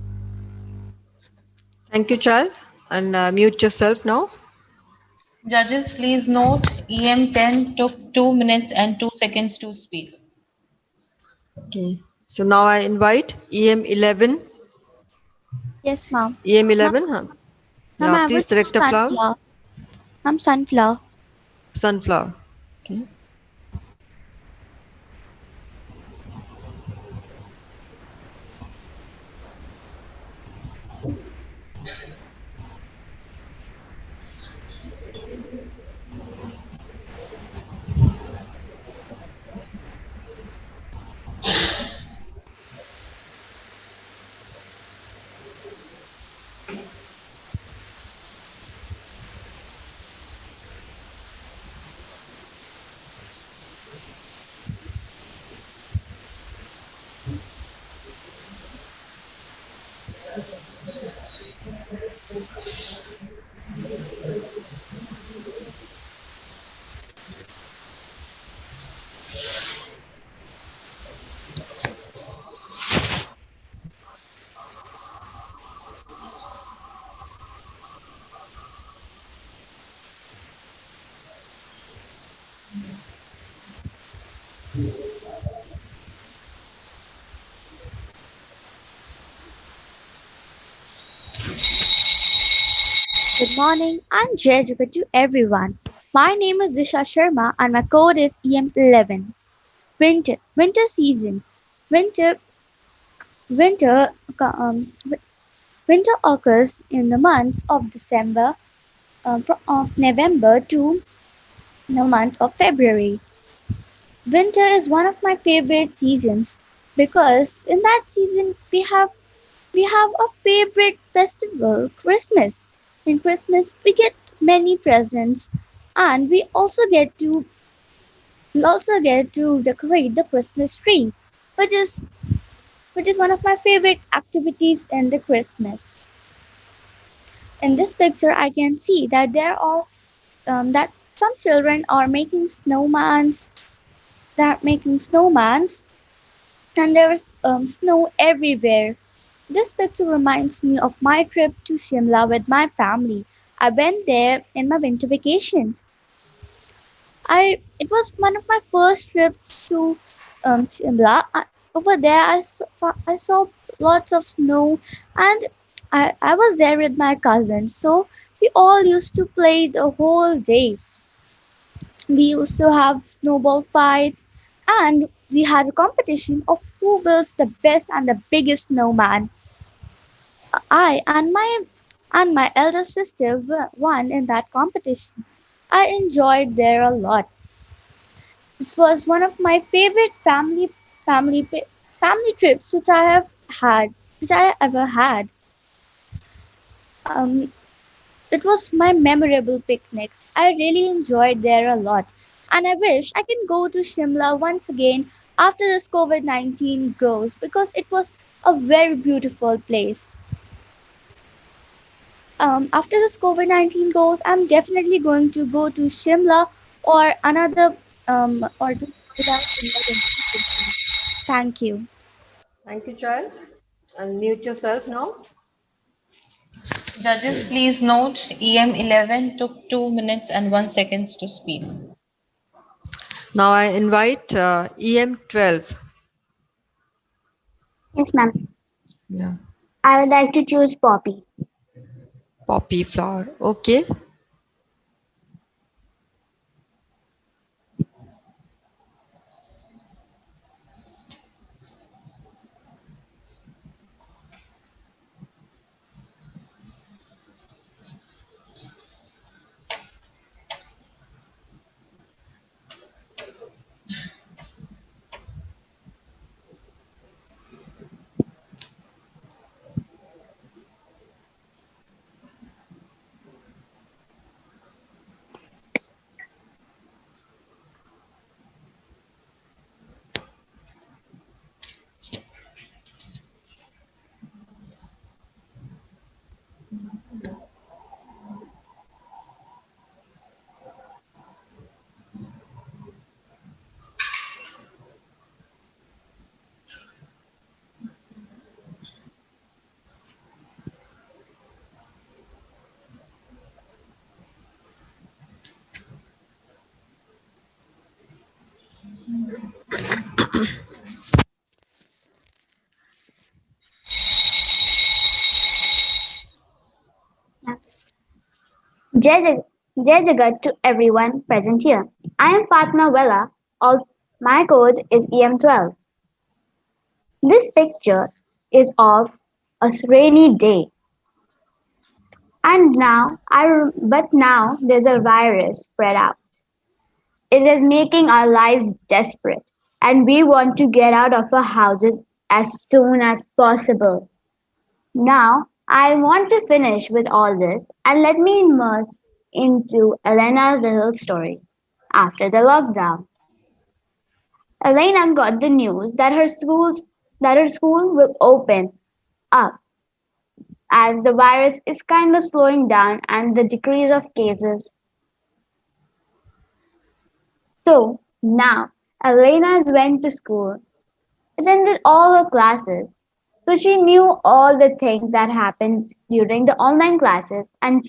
S1: Thank you, child. And mute yourself now.
S7: Judges, please note EM10 took 2 minutes and 2 seconds to speak.
S1: Okay. So now I invite EM11.
S15: Yes, ma'am.
S1: EM11, huh?
S15: Ma'am,
S1: Yeah,
S15: I
S1: please
S15: was
S1: select a flower.
S15: sunflower. I'm sunflower.
S1: Sunflower. Okay.
S15: Good morning and Jai Jagat to everyone. My name is Disha Sharma and my code is EM11. Winter season. Winter, winter, winter occurs in the months of of November to the month of February. Winter is one of my favorite seasons because in that season we have a favorite festival, Christmas. In Christmas, we get many presents, and we also get to decorate the Christmas tree, which is which is one of my favorite activities in the Christmas. In this picture, I can see that there are that some children are making snowmans. They're making snowmans, and there is snow everywhere. This picture reminds me of my trip to Shimla with my family. I went there in my winter vacations. It was one of my first trips to Shimla. Over there, I saw lots of snow, and I was there with my cousins. So we all used to play the whole day. We used to have snowball fights, and we had a competition of who builds the best and the biggest snowman. I and my elder sister won in that competition. I enjoyed there a lot. It was one of my favorite family pi- family trips which I ever had. Um, it was my memorable picnics. I really enjoyed there a lot, and I wish I can go to Shimla once again after this COVID-19 goes because it was a very beautiful place. After this COVID-19 goes, I'm definitely going to go to Shimla or another or to without Shimla than Shimla. Thank you.
S1: Thank you, child. And mute yourself now.
S7: Judges, please note EM11 took 2 minutes and 1 seconds to speak.
S1: Now I invite EM12.
S16: Yes, ma'am.
S1: Yeah.
S16: I would like to choose Poppy.
S1: Poppy flower. Okay.
S11: Jai Jagat to everyone present here. I am Fatma Vella. My code is EM12. This picture is of a rainy day. But now there's a virus spread out. It is making our lives desperate, and we want to get out of our houses as soon as possible. Now, I want to finish with all this and let me immerse into Elena's little story. After the lockdown, Elena got the news that her school will open up as the virus is kind of slowing down and the decrease of cases. So now Elena went to school, attended all her classes, so she knew all the things that happened during the online classes, and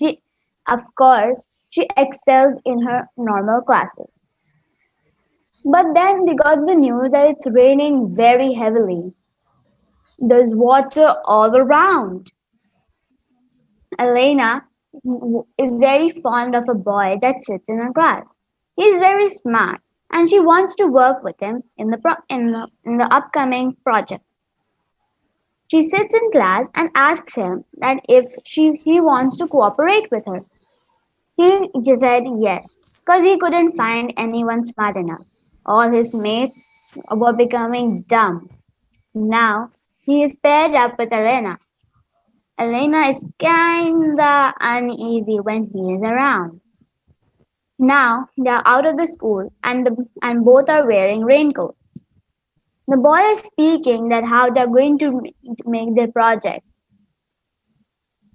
S11: of course, she excelled in her normal classes. But then they got the news that it's raining very heavily. There's water all around. Elena is very fond of a boy that sits in her class. He's very smart, and she wants to work with him in the upcoming project. She sits in class and asks him that if he wants to cooperate with her. He said yes, because he couldn't find anyone smart enough. All his mates were becoming dumb. Now he is paired up with Elena. Elena is kinda uneasy when he is around. Now they are out of the school and both are wearing raincoats. The boy is speaking that how they are going to make their project.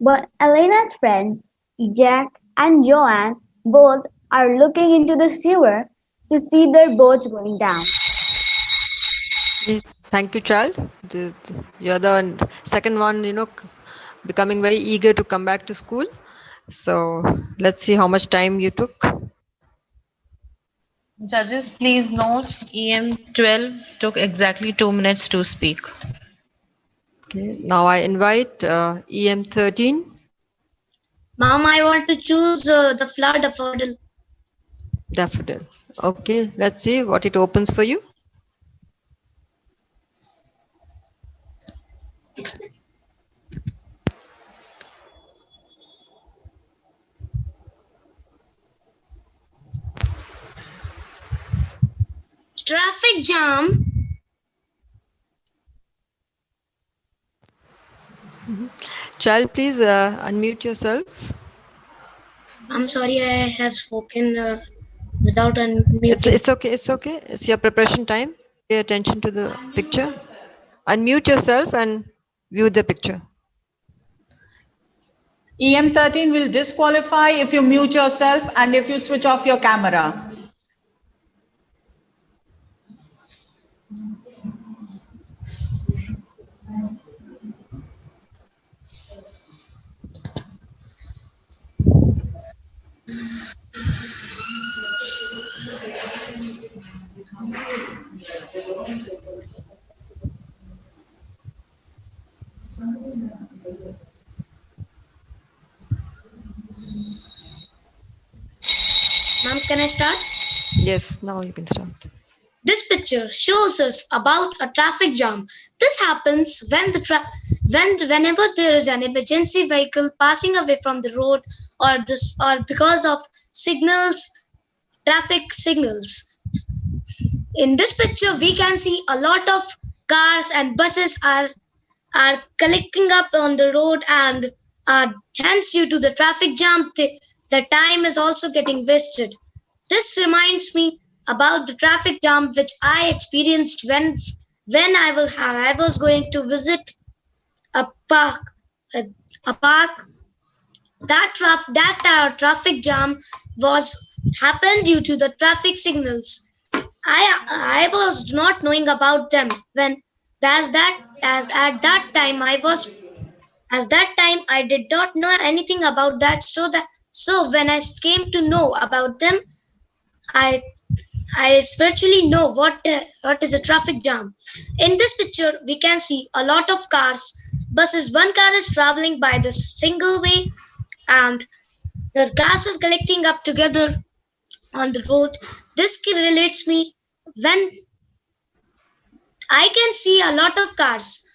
S11: But Elena's friends, Jack and Joanne, both are looking into the sewer to see their boats going down.
S1: Thank you, child. You're the second one, becoming very eager to come back to school. So let's see how much time you took.
S7: Judges, please note EM12 took exactly 2 minutes to speak.
S1: Okay, now I invite EM13.
S10: Mom, I want to choose the flower daffodil.
S1: Daffodil. Okay, let's see what it opens for you.
S10: Traffic jam.
S1: Child, please unmute yourself.
S10: I'm sorry, I have spoken without unmuting.
S1: It's okay. It's okay. It's your preparation time. Pay attention to the picture. Unmute yourself and view the picture.
S2: EM13 will disqualify if you mute yourself and if you switch off your camera.
S10: Ma'am, can I start?
S1: Yes, now you can start.
S10: This picture shows us about a traffic jam. This happens when whenever there is an emergency vehicle passing away from the road or because of traffic signals. In this picture, we can see a lot of cars and buses are collecting up on the road, and hence due to the traffic jam, the time is also getting wasted. This reminds me about the traffic jam which I experienced when I was going to visit a park. That traffic jam happened due to the traffic signals. I was not knowing about them as at that time I did not know anything about that. So when I came to know about them, I virtually know what is a traffic jam. In this picture, we can see a lot of cars, buses. One car is traveling by the single way, and The cars are collecting up together on the road. This relates me when I can see a lot of cars.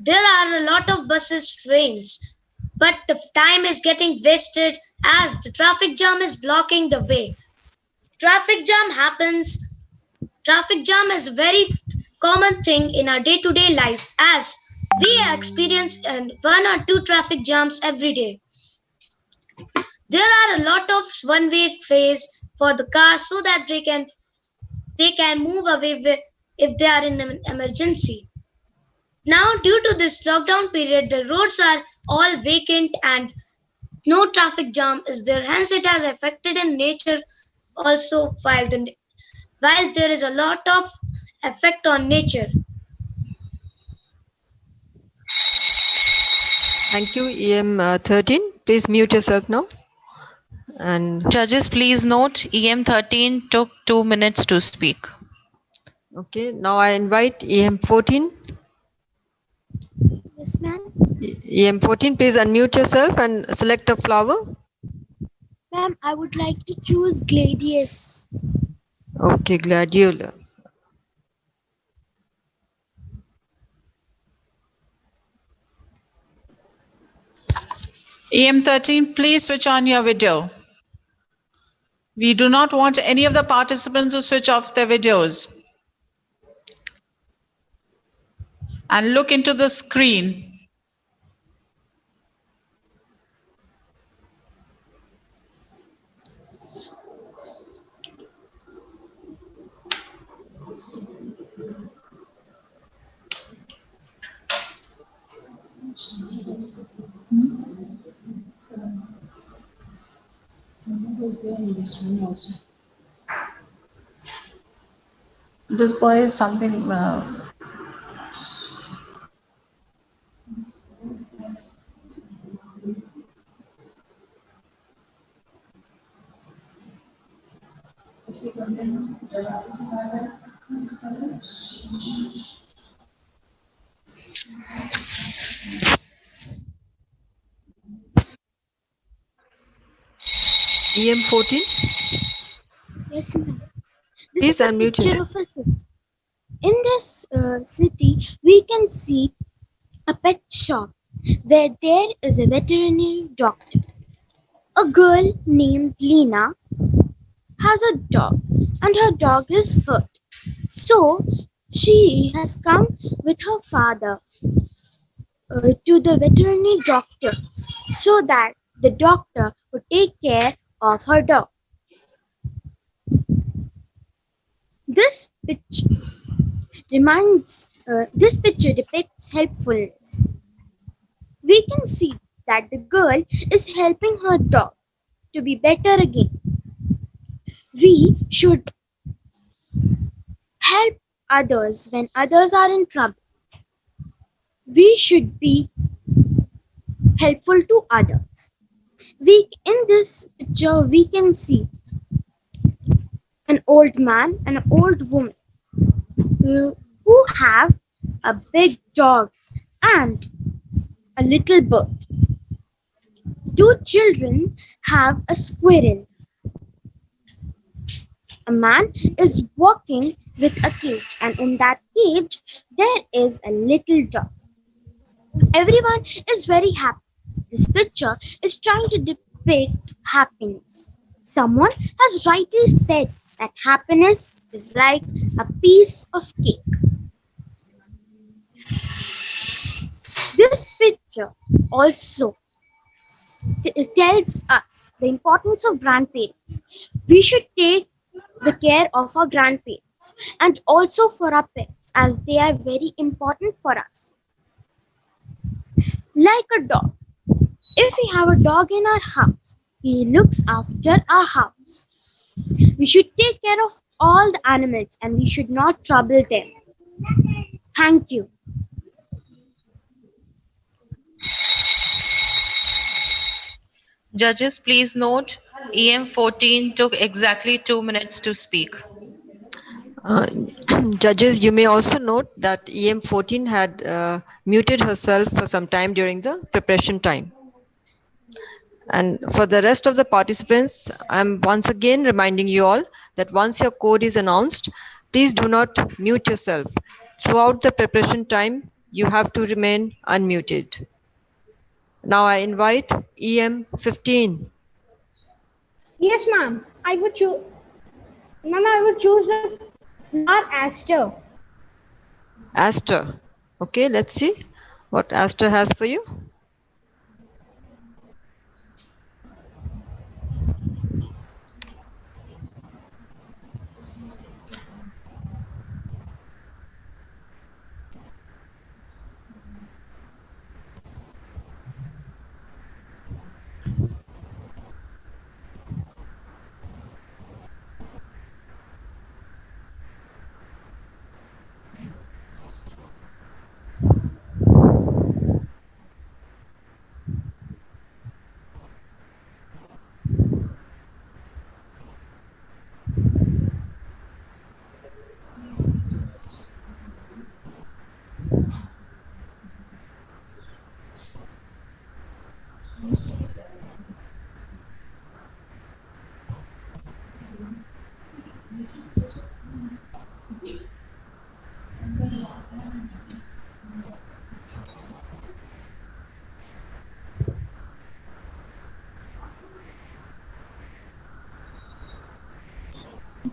S10: There are a lot of buses, trains, but the time is getting wasted as the traffic jam is blocking the way. Traffic jam happens. Traffic jam is a very common thing in our day-to-day life as we experience one or two traffic jams every day. There are a lot of one-way ways for the cars so that they can move away if they are in an emergency. Now, due to this lockdown period, the roads are all vacant and no traffic jam is there. Hence, it has affected in nature also while there is a lot of effect on nature.
S1: Thank you, EM13. Please mute yourself now. And
S7: Judges, please note EM13 took 2 minutes to speak.
S1: okay, now I invite EM14.
S15: Yes, ma'am.
S1: EM14, please unmute yourself and select a flower.
S15: Ma'am, I would like to choose gladius.
S1: Okay, gladiolus.
S2: EM13, please switch on your video. We do not want any of the participants to switch off their videos. And look into the screen. This boy is something.
S1: EM14.
S15: Yes, ma'am. This
S1: Please
S15: is a
S1: unmute
S15: picture
S1: yourself.
S15: of a city. In this city, we can see a pet shop where there is a veterinary doctor. A girl named Lena has a dog and her dog is hurt. So she has come with her father to the veterinary doctor so that the doctor would take care of her dog. This picture depicts helpfulness. We can see that the girl is helping her dog to be better again. We should help others when others are in trouble. We should be helpful to others. In this picture, we can see an old man and an old woman who have a big dog and a little bird. Two children have a squirrel. A man is walking with a cage, and in that cage there is a little dog. Everyone is very happy. This picture is trying to depict happiness. Someone has rightly said that happiness is like a piece of cake. This picture also tells us the importance of grandparents. We should take the care of our grandparents and also for our pets as they are very important for us. Like a dog. If we have a dog in our house, he looks after our house. We should take care of all the animals and we should not trouble them. Thank you.
S7: Judges, please note EM14 took exactly 2 minutes to speak.
S1: Judges, you may also note that EM14 had muted herself for some time during the preparation time. And for the rest of the participants, I'm once again reminding you all that once your code is announced, please do not mute yourself. Throughout the preparation time, you have to remain unmuted. Now I invite EM15.
S14: Yes, ma'am. I would choose the flower aster.
S1: Aster. Okay, let's see what Aster has for you.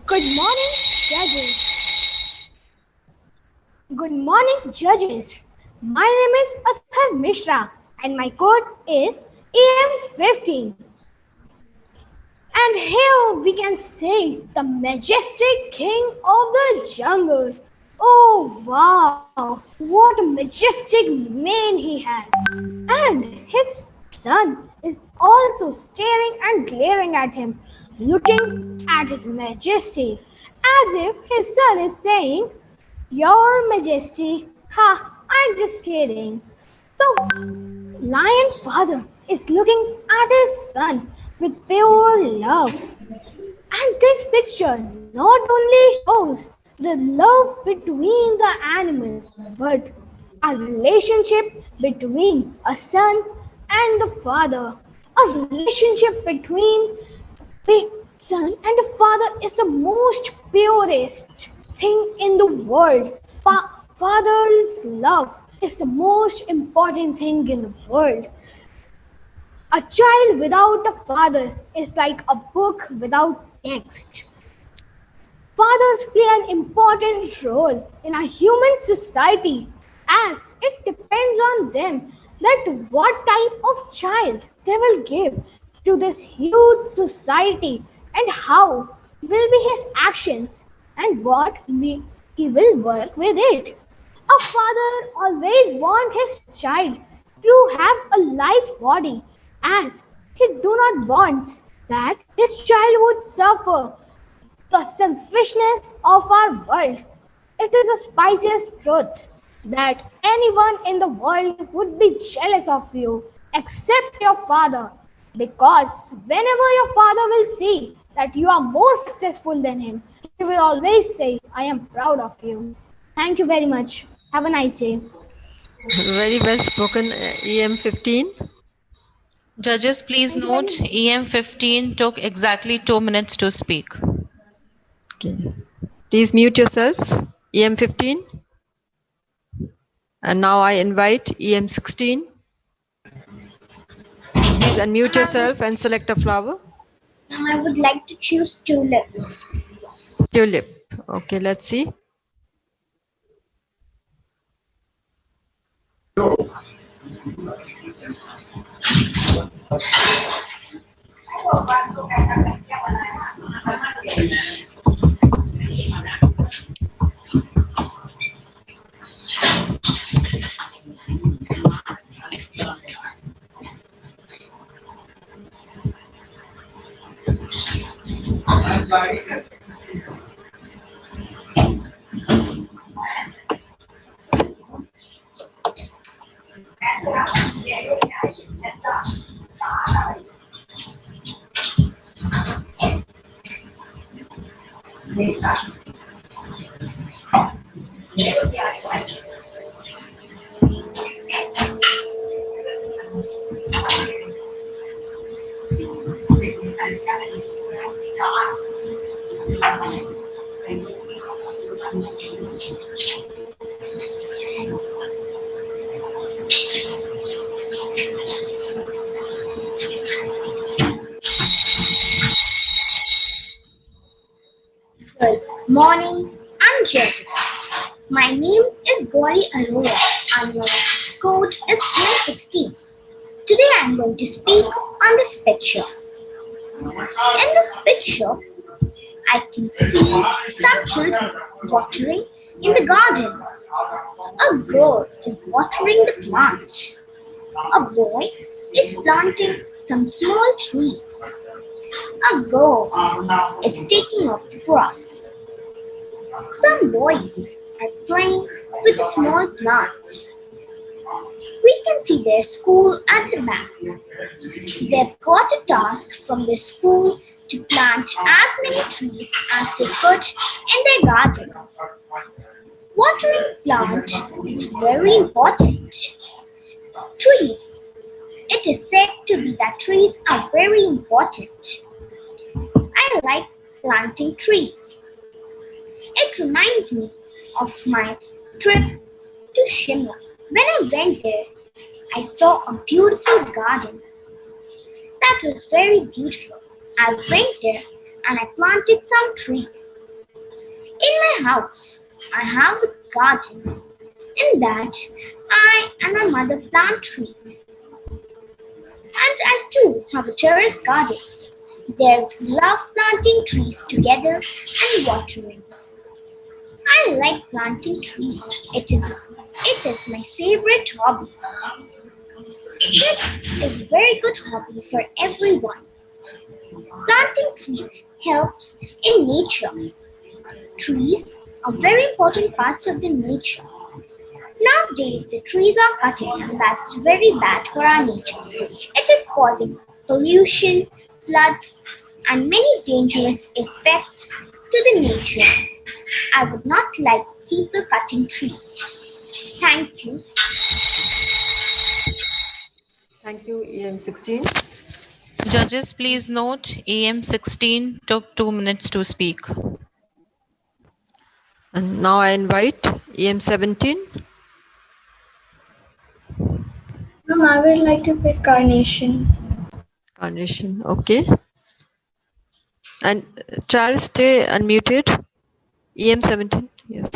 S14: Good morning, judges. Good morning, judges. My name is Athar Mishra and my code is EM15. And here we can see the majestic king of the jungle. Oh wow, what a majestic mane he has. And his son is also staring and glaring at him, looking at his majesty, as if his son is saying, "Your Majesty, ha, I'm just kidding." The lion father is looking at his son with pure love. And this picture not only shows the love between the animals, but a relationship between a son and the father. A relationship between the son and the father is the most purest thing in the world. Father's love is the most important thing in the world. A child without a father is like a book without text. Fathers play an important role in a human society as it depends on them that what type of child they will give to this huge society and how will be his actions and he will work with it. A father always wants his child to have a light body as he do not want that his child would suffer the selfishness of our world. It is the spiciest truth that anyone in the world would be jealous of you except your father, because whenever your father will see that you are more successful than him, he will always say, "I am proud of you." Thank you very much. Have a nice day.
S1: Very well spoken, EM15.
S7: Judges, please note EM15 took exactly 2 minutes to speak.
S1: Okay. Please mute yourself, EM15. And now I invite EM16. Please unmute yourself and select a flower.
S10: I would like to choose tulip.
S1: Tulip. Okay, let's see.
S14: morning. I'm Jet. My name is Gauri Arora and my code is M16. Today I'm going to speak on this picture. In this picture, I can see some children watering in the garden. A girl is watering the plants. A boy is planting some small trees. A girl is taking up the grass. Some boys are playing with the small plants. We can see their school at the back. They've got a task from their school to plant as many trees as they could in their garden. Watering plants is very important. Trees. It is said to be that trees are very important. I like planting trees. It reminds me of my trip to Shimla. When I went there, I saw a beautiful garden. That was very beautiful. I went there and I planted some trees. In my house, I have a garden. In that, I and my mother plant trees. And I too have a terrace garden. There we love planting trees together and watering. I like planting trees. It is my favorite hobby. This is a very good hobby for everyone. Planting trees helps in nature. Trees are very important parts of the nature. Nowadays, the trees are cutting and that's very bad for our nature. It is causing pollution, floods, and many dangerous effects to the nature. I would not like people cutting trees. Thank you.
S1: Thank you, EM16.
S7: Judges, please note EM16 took 2 minutes to speak.
S1: And now I invite EM17.
S16: I would like to pick carnation.
S1: Carnation, okay. And Charles, stay unmuted. EM17, yes.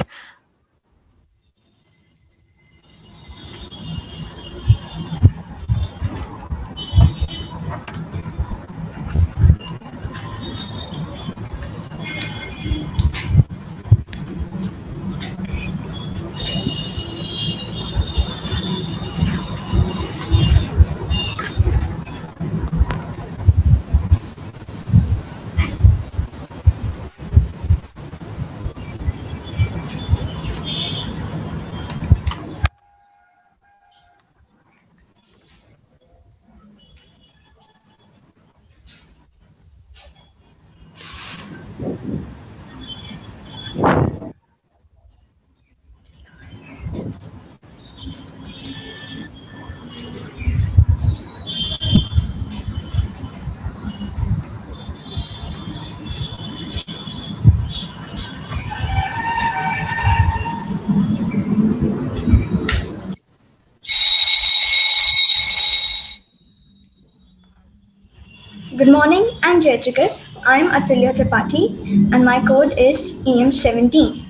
S16: Good morning, I'm Jaichagat. I'm Atulya Tripathi and my code is EM17.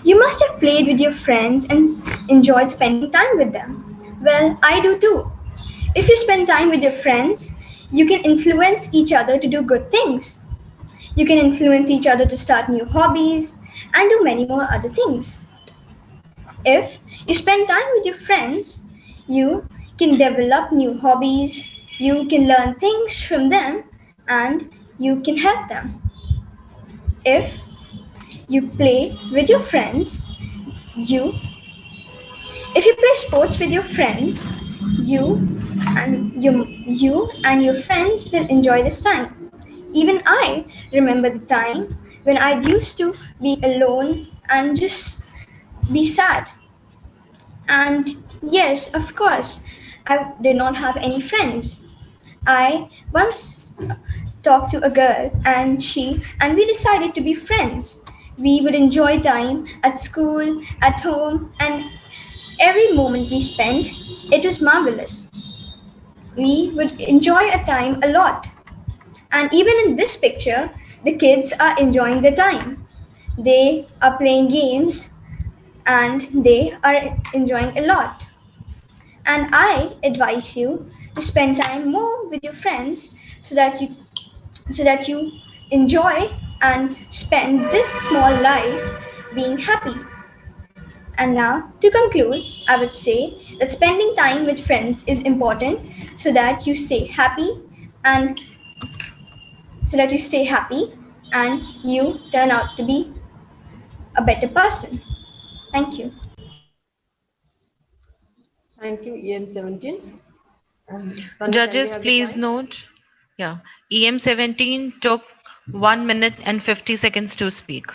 S16: You must have played with your friends and enjoyed spending time with them. Well, I do too. If you spend time with your friends, you can influence each other to do good things. You can influence each other to start new hobbies and do many more other things. If you spend time with your friends, you can develop new hobbies, you can learn things from them, and you can help them. If you play with your friends, if you play sports with your friends, you and your friends will enjoy this time. Even I remember the time when I used to be alone and just be sad. And yes, of course, I did not have any friends. I once talked to a girl and we decided to be friends. We would enjoy time at school, at home, and every moment we spent, it was marvelous. We would enjoy a time a lot. And even in this picture, the kids are enjoying the time. They are playing games and they are enjoying a lot. And I advise you to spend time more with your friends so that you enjoy and spend this small life being happy. And now, to conclude, I would say that spending time with friends is important so that you stay happy and and you turn out to be a better person. Thank you.
S1: Thank you, EM17. Tanya, can we
S7: Judges,
S1: have the
S7: please
S1: time?
S7: note. Yeah. EM17 took 1 minute and 50 seconds to speak.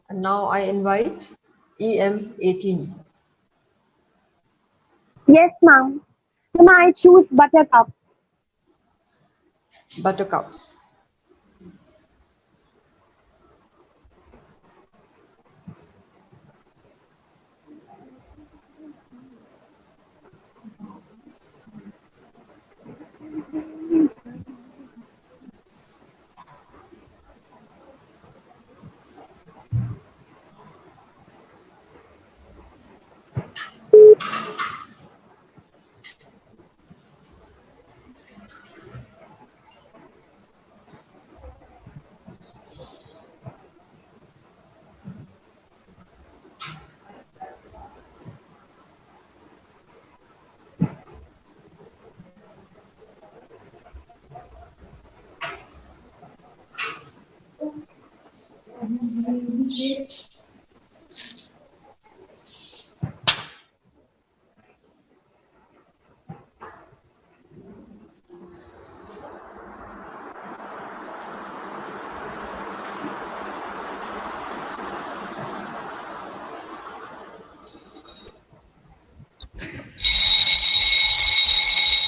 S1: And now I invite EM18.
S17: Yes, ma'am. Ma'am, I choose buttercup.
S1: Buttercups.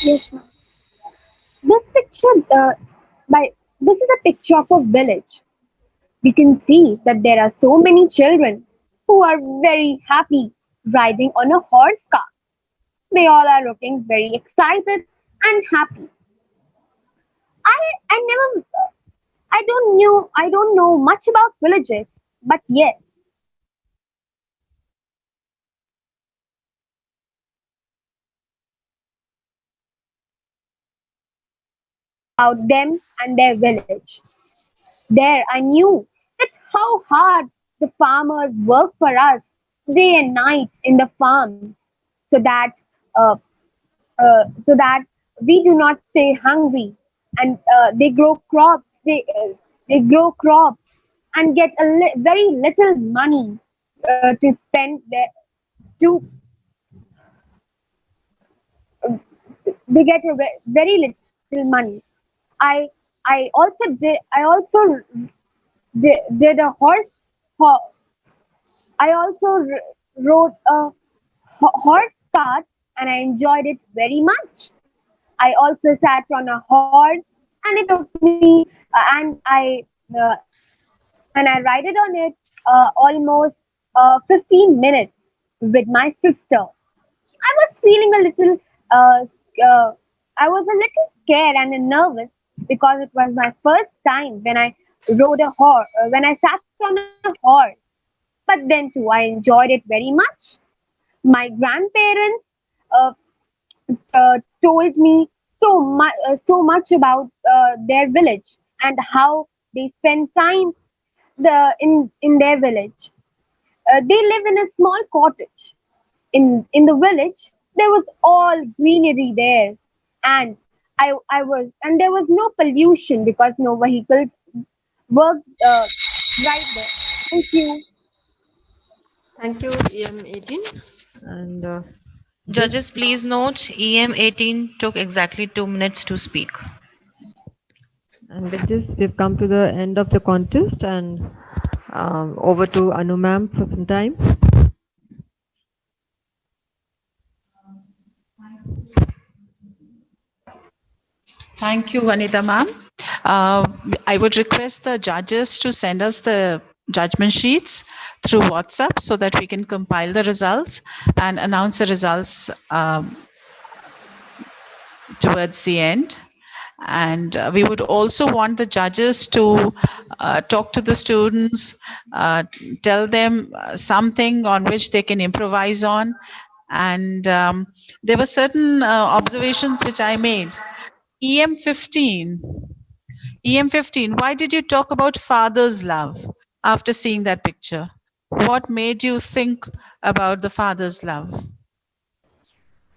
S17: Yes, ma'am. This picture, this is a picture of a village. We can see that there are so many children who are very happy riding on a horse cart. They all are looking very excited and happy. I never I don't know much about villages, but yes, about them and their village. There I knew that how hard the farmers work for us day and night in the farms so that uh, so that we do not stay hungry, and they grow crops and get very little money to spend there to they get a very little money. I i also did i also did, did a ho- I also rode a horse cart and I enjoyed it very much. I also sat on a horse and it took me uh, and I ride it on it almost 15 minutes with my sister. I was feeling a little uh, uh, I was a little scared and nervous because it was my first time when I rode a horse when I sat on a horse. But then too I enjoyed it very much. My grandparents uh, told me so much about their village and how they spend time in their village. They live in a small cottage. In the village, there was all greenery there, and and there was no pollution because no vehicles worked right there. Thank you.
S1: Thank you, EM18. And this
S7: Judges, please note EM18 took exactly 2 minutes to speak.
S1: And with this, we've come to the end of the contest, and over to Anu ma'am for some time.
S2: Thank you, Vanita ma'am. I would request the judges to send us the judgment sheets through WhatsApp so that we can compile the results and announce the results towards the end. And we would also want the judges to talk to the students, tell them something on which they can improvise on. And there were certain observations which I made. EM15. EM15, why did you talk about father's love after seeing that picture? What made you think about the father's love?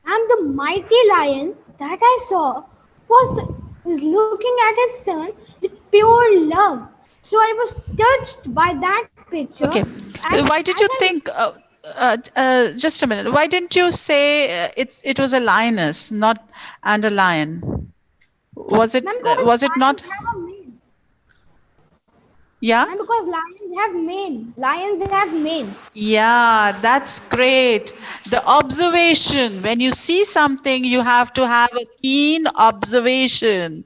S10: And the mighty lion that I saw was looking at his son with pure love. So I was touched by that picture.
S2: Okay.
S10: And
S2: Why did you think? Just a minute. Why didn't you say it was a lioness, not and a lion? Was it? Was it not? Yeah.
S10: And because lions have mane. Lions have mane.
S2: Yeah, that's great. The observation. When you see something, you have to have a keen observation.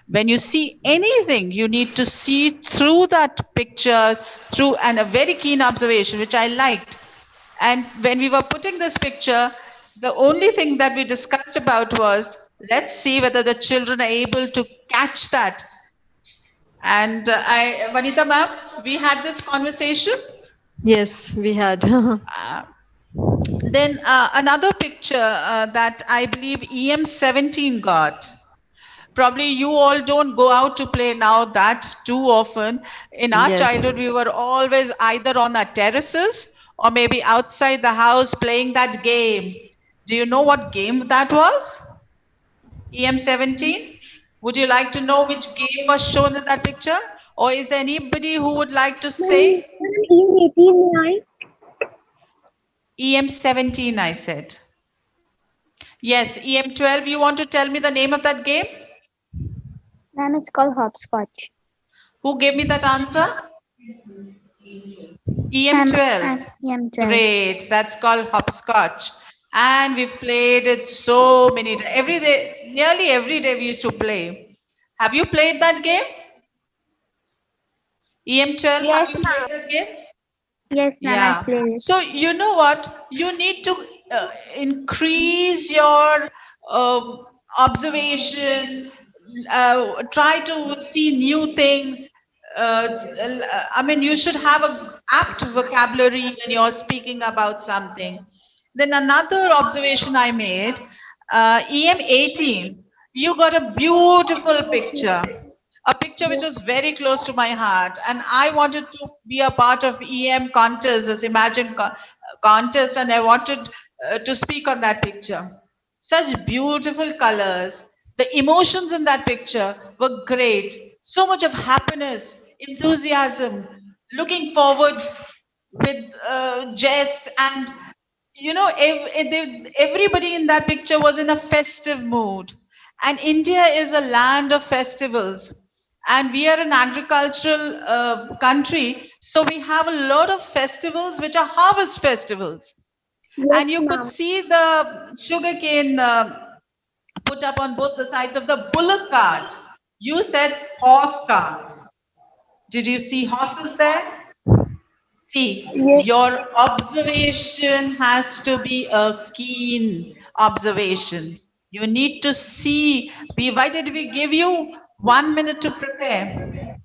S2: When you see anything, you need to see through that picture, through and a very keen observation, which I liked. And when we were putting this picture, the only thing that we discussed about was, let's see whether the children are able to catch that. And Vanita ma'am, we had this conversation.
S1: Yes, we had.
S2: Then another picture that I believe EM17 got. Probably you all don't go out to play now that too often. In our
S1: Yes.
S2: childhood, we were always either on our terraces or maybe outside the house playing that game. Do you know what game that was? EM17? Would you like to know which game was shown in that picture? Or is there anybody who would like to say? EM17, I said. Yes, EM12. You want to tell me the name of that game?
S15: Ma'am, it's called hopscotch.
S2: Who gave me that answer? EM12.
S15: EM12.
S2: Great. That's called hopscotch. And we've played it so many times. Every day, nearly every day we used to play. Have you played that game? EM12,
S15: Yes,
S2: have you played that game?
S15: Yes, ma'am,
S2: Yeah.
S15: I played it.
S2: So you know what? You need to increase your observation. Try to see new things. I mean, you should have a apt vocabulary when you're speaking about something. Then another observation I made, EM18, you got a beautiful picture. A picture which was very close to my heart, and I wanted to be a part of EM contest, this Imagine contest, and I wanted to speak on that picture. Such beautiful colors. The emotions in that picture were great. So much of happiness, enthusiasm, looking forward with jest, and you know, everybody in that picture was in a festive mood. And India is a land of festivals. And we are an agricultural country, so we have a lot of festivals which are harvest festivals. And you could see the sugarcane put up on both the sides of the bullock cart. You said horse cart. Did you see horses there? See, your observation has to be a keen observation. You need to see. Why did we give you 1 minute to prepare?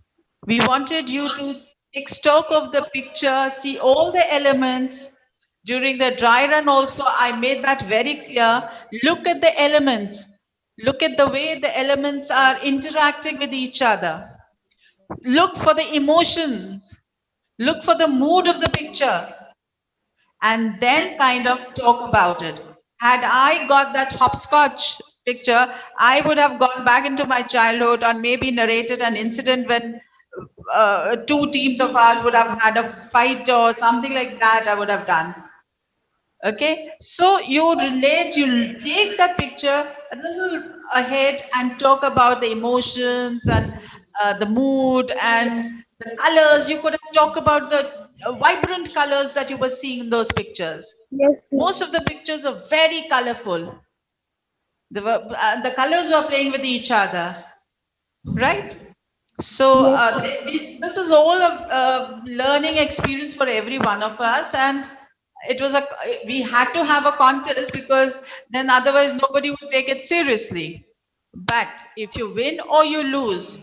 S2: We wanted you to take stock of the picture, see all the elements. During the dry run also, I made that very clear. Look at the elements. Look at the way the elements are interacting with each other. Look for the emotions. Look for the mood of the picture. And then kind of talk about it. Had I got that hopscotch picture, I would have gone back into my childhood and maybe narrated an incident when two teams of ours would have had a fight or something like that. I would have done. Okay, so you relate, you take that picture a little ahead and talk about the emotions and the mood and the colors. You could have talked about the vibrant colors that you were seeing in those pictures.
S10: Yes.
S2: Most of the pictures are very colorful. The colors were playing with each other, right? So this is all a learning experience for every one of us, and it was we had to have a contest because then otherwise nobody would take it seriously, But if you win or you lose,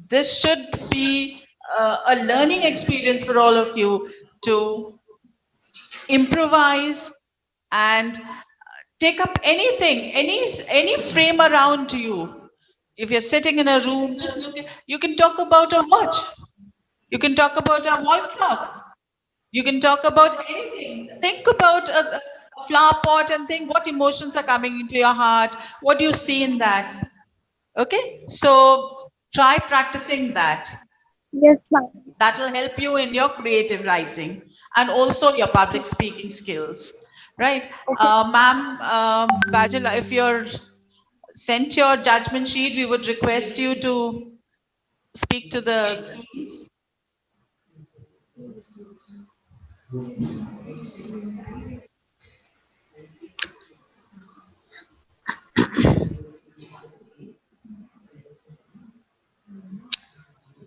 S2: this should be a learning experience for all of you to improvise and take up anything, any frame around you. If you're sitting in a room, just look at, you can talk about a watch, you can talk about a wall clock, you can talk about anything. Think about a flower pot and think what emotions are coming into your heart, what do you see in that. Okay, so try practicing that.
S17: Yes, ma'am.
S2: That will help you in your creative writing and also your public speaking skills, right? Ma'am, Bajala, if you're sent your judgment sheet, we would request you to speak to the students.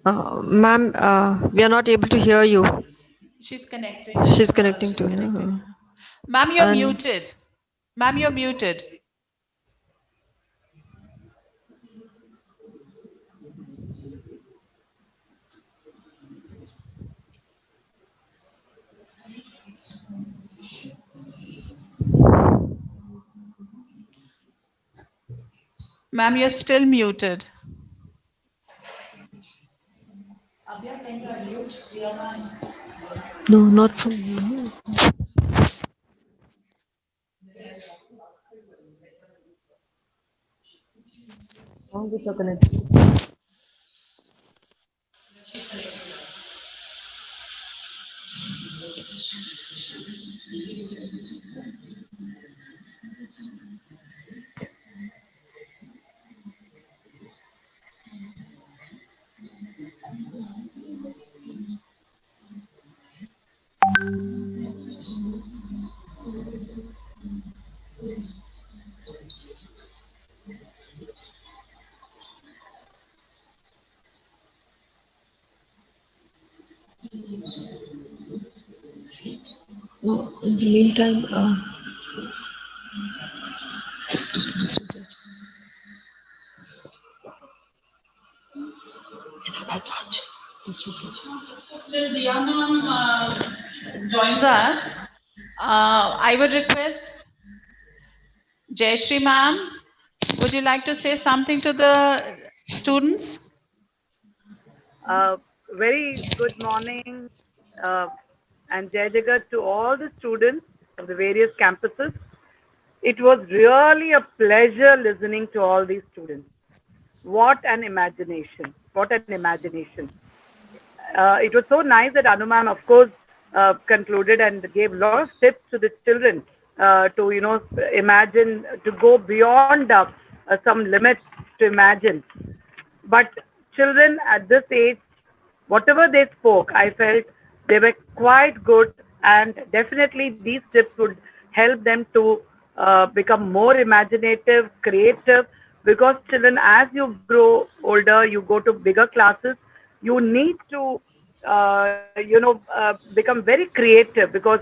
S1: Ma'am, we are not able to hear you.
S2: She's connecting.
S1: She's connecting
S2: She's
S1: to me.
S2: connecting. Ma'am, you're
S1: And
S2: muted. Ma'am, you're muted. Ma'am, you're still muted.
S1: no, not from you. Sound is not connected. No, in the meantime,
S2: Till Diana joins us, I would request Jayashree ma'am, would you like to say something to the students?
S18: Very good morning uh, and Jai Jagat to all the students of the various campuses. It was really a pleasure listening to all these students. What an imagination! What an imagination! It was so nice that Anu ma'am, of course, concluded and gave a lot of tips to the children to, imagine, to go beyond some limits to imagine. But children at this age, whatever they spoke, I felt they were quite good, and definitely these tips would help them to become more imaginative, creative. Because children, as you grow older, you go to bigger classes, you need to, become very creative because,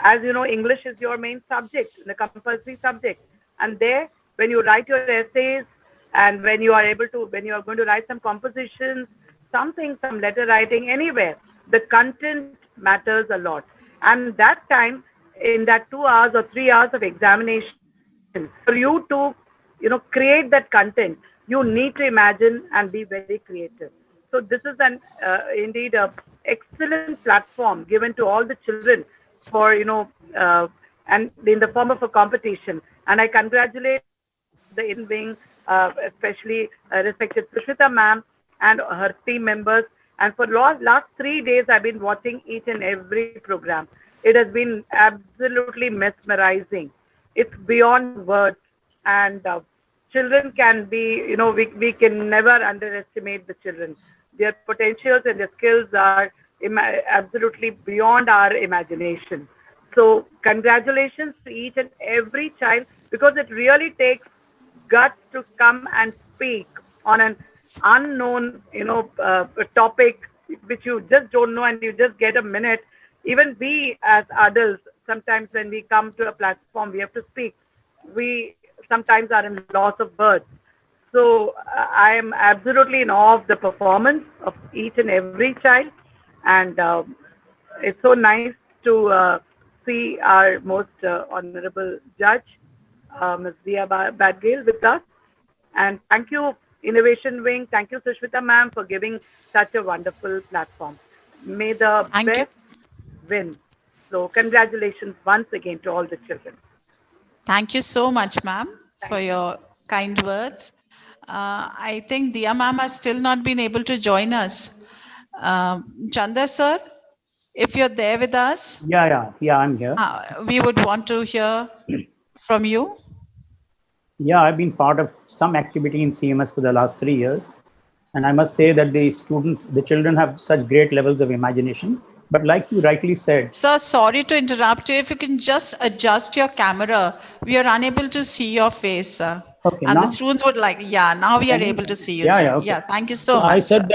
S18: as you know, English is your main subject, the compulsory subject, and there, when you write your essays and when you are able to, when you are going to write some compositions, something, some letter writing, anywhere, the content matters a lot. And that time, in that 2 hours or 3 hours of examination, for you to, create that content, you need to imagine and be very creative. So this is an indeed a excellent platform given to all the children for, and in the form of a competition. And I congratulate the Indian wing, especially respected Sushita ma'am and her team members. And for last 3 days, I've been watching each and every program. It has been absolutely mesmerizing. It's beyond words. And children can be, we can never underestimate the children. Their potentials and their skills are absolutely beyond our imagination. So congratulations to each and every child, because it really takes guts to come and speak on an unknown, topic which you just don't know and you just get a minute. Even we as adults, sometimes when we come to a platform, we have to speak. We sometimes are in loss of words. So I am absolutely in awe of the performance of each and every child, and it's so nice to see our most honorable judge, Ms. Dia Badgale, with us. And thank you, Innovation Wing. Thank you, Sushmita ma'am, for giving such a wonderful platform. May the best win. So congratulations once again to all the children.
S19: Thank you so much, ma'am, for your kind words. I think Dia ma'am has still not been able to join us. Chandar sir, if you're there with us,
S20: Yeah, I'm here.
S19: we would want to hear from you.
S20: Yeah, I've been part of some activity in CMS for the last 3 years. And I must say that the children have such great levels of imagination. But like you rightly said.
S19: Sir, sorry to interrupt you. If you can just adjust your camera, we are unable to see your face, sir.
S20: Okay,
S19: and
S20: now?
S19: the students would like, now we are able to see you,
S20: Yeah,
S19: sir.
S20: yeah, okay.
S19: Yeah, thank you so much,
S20: I said
S19: sir.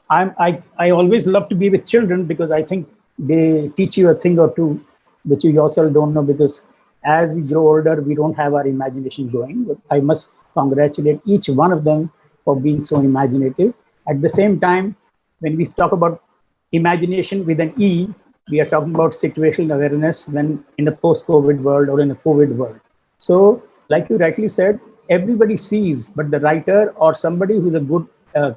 S20: that I always love to be with children because I think they teach you a thing or two which you yourself don't know, because as we grow older, we don't have our imagination going. But I must congratulate each one of them for being so imaginative. At the same time, when we talk about imagination with an E, we are talking about situational awareness when in a post-COVID world or in a COVID world. So, like you rightly said, everybody sees, but the writer or somebody who's a good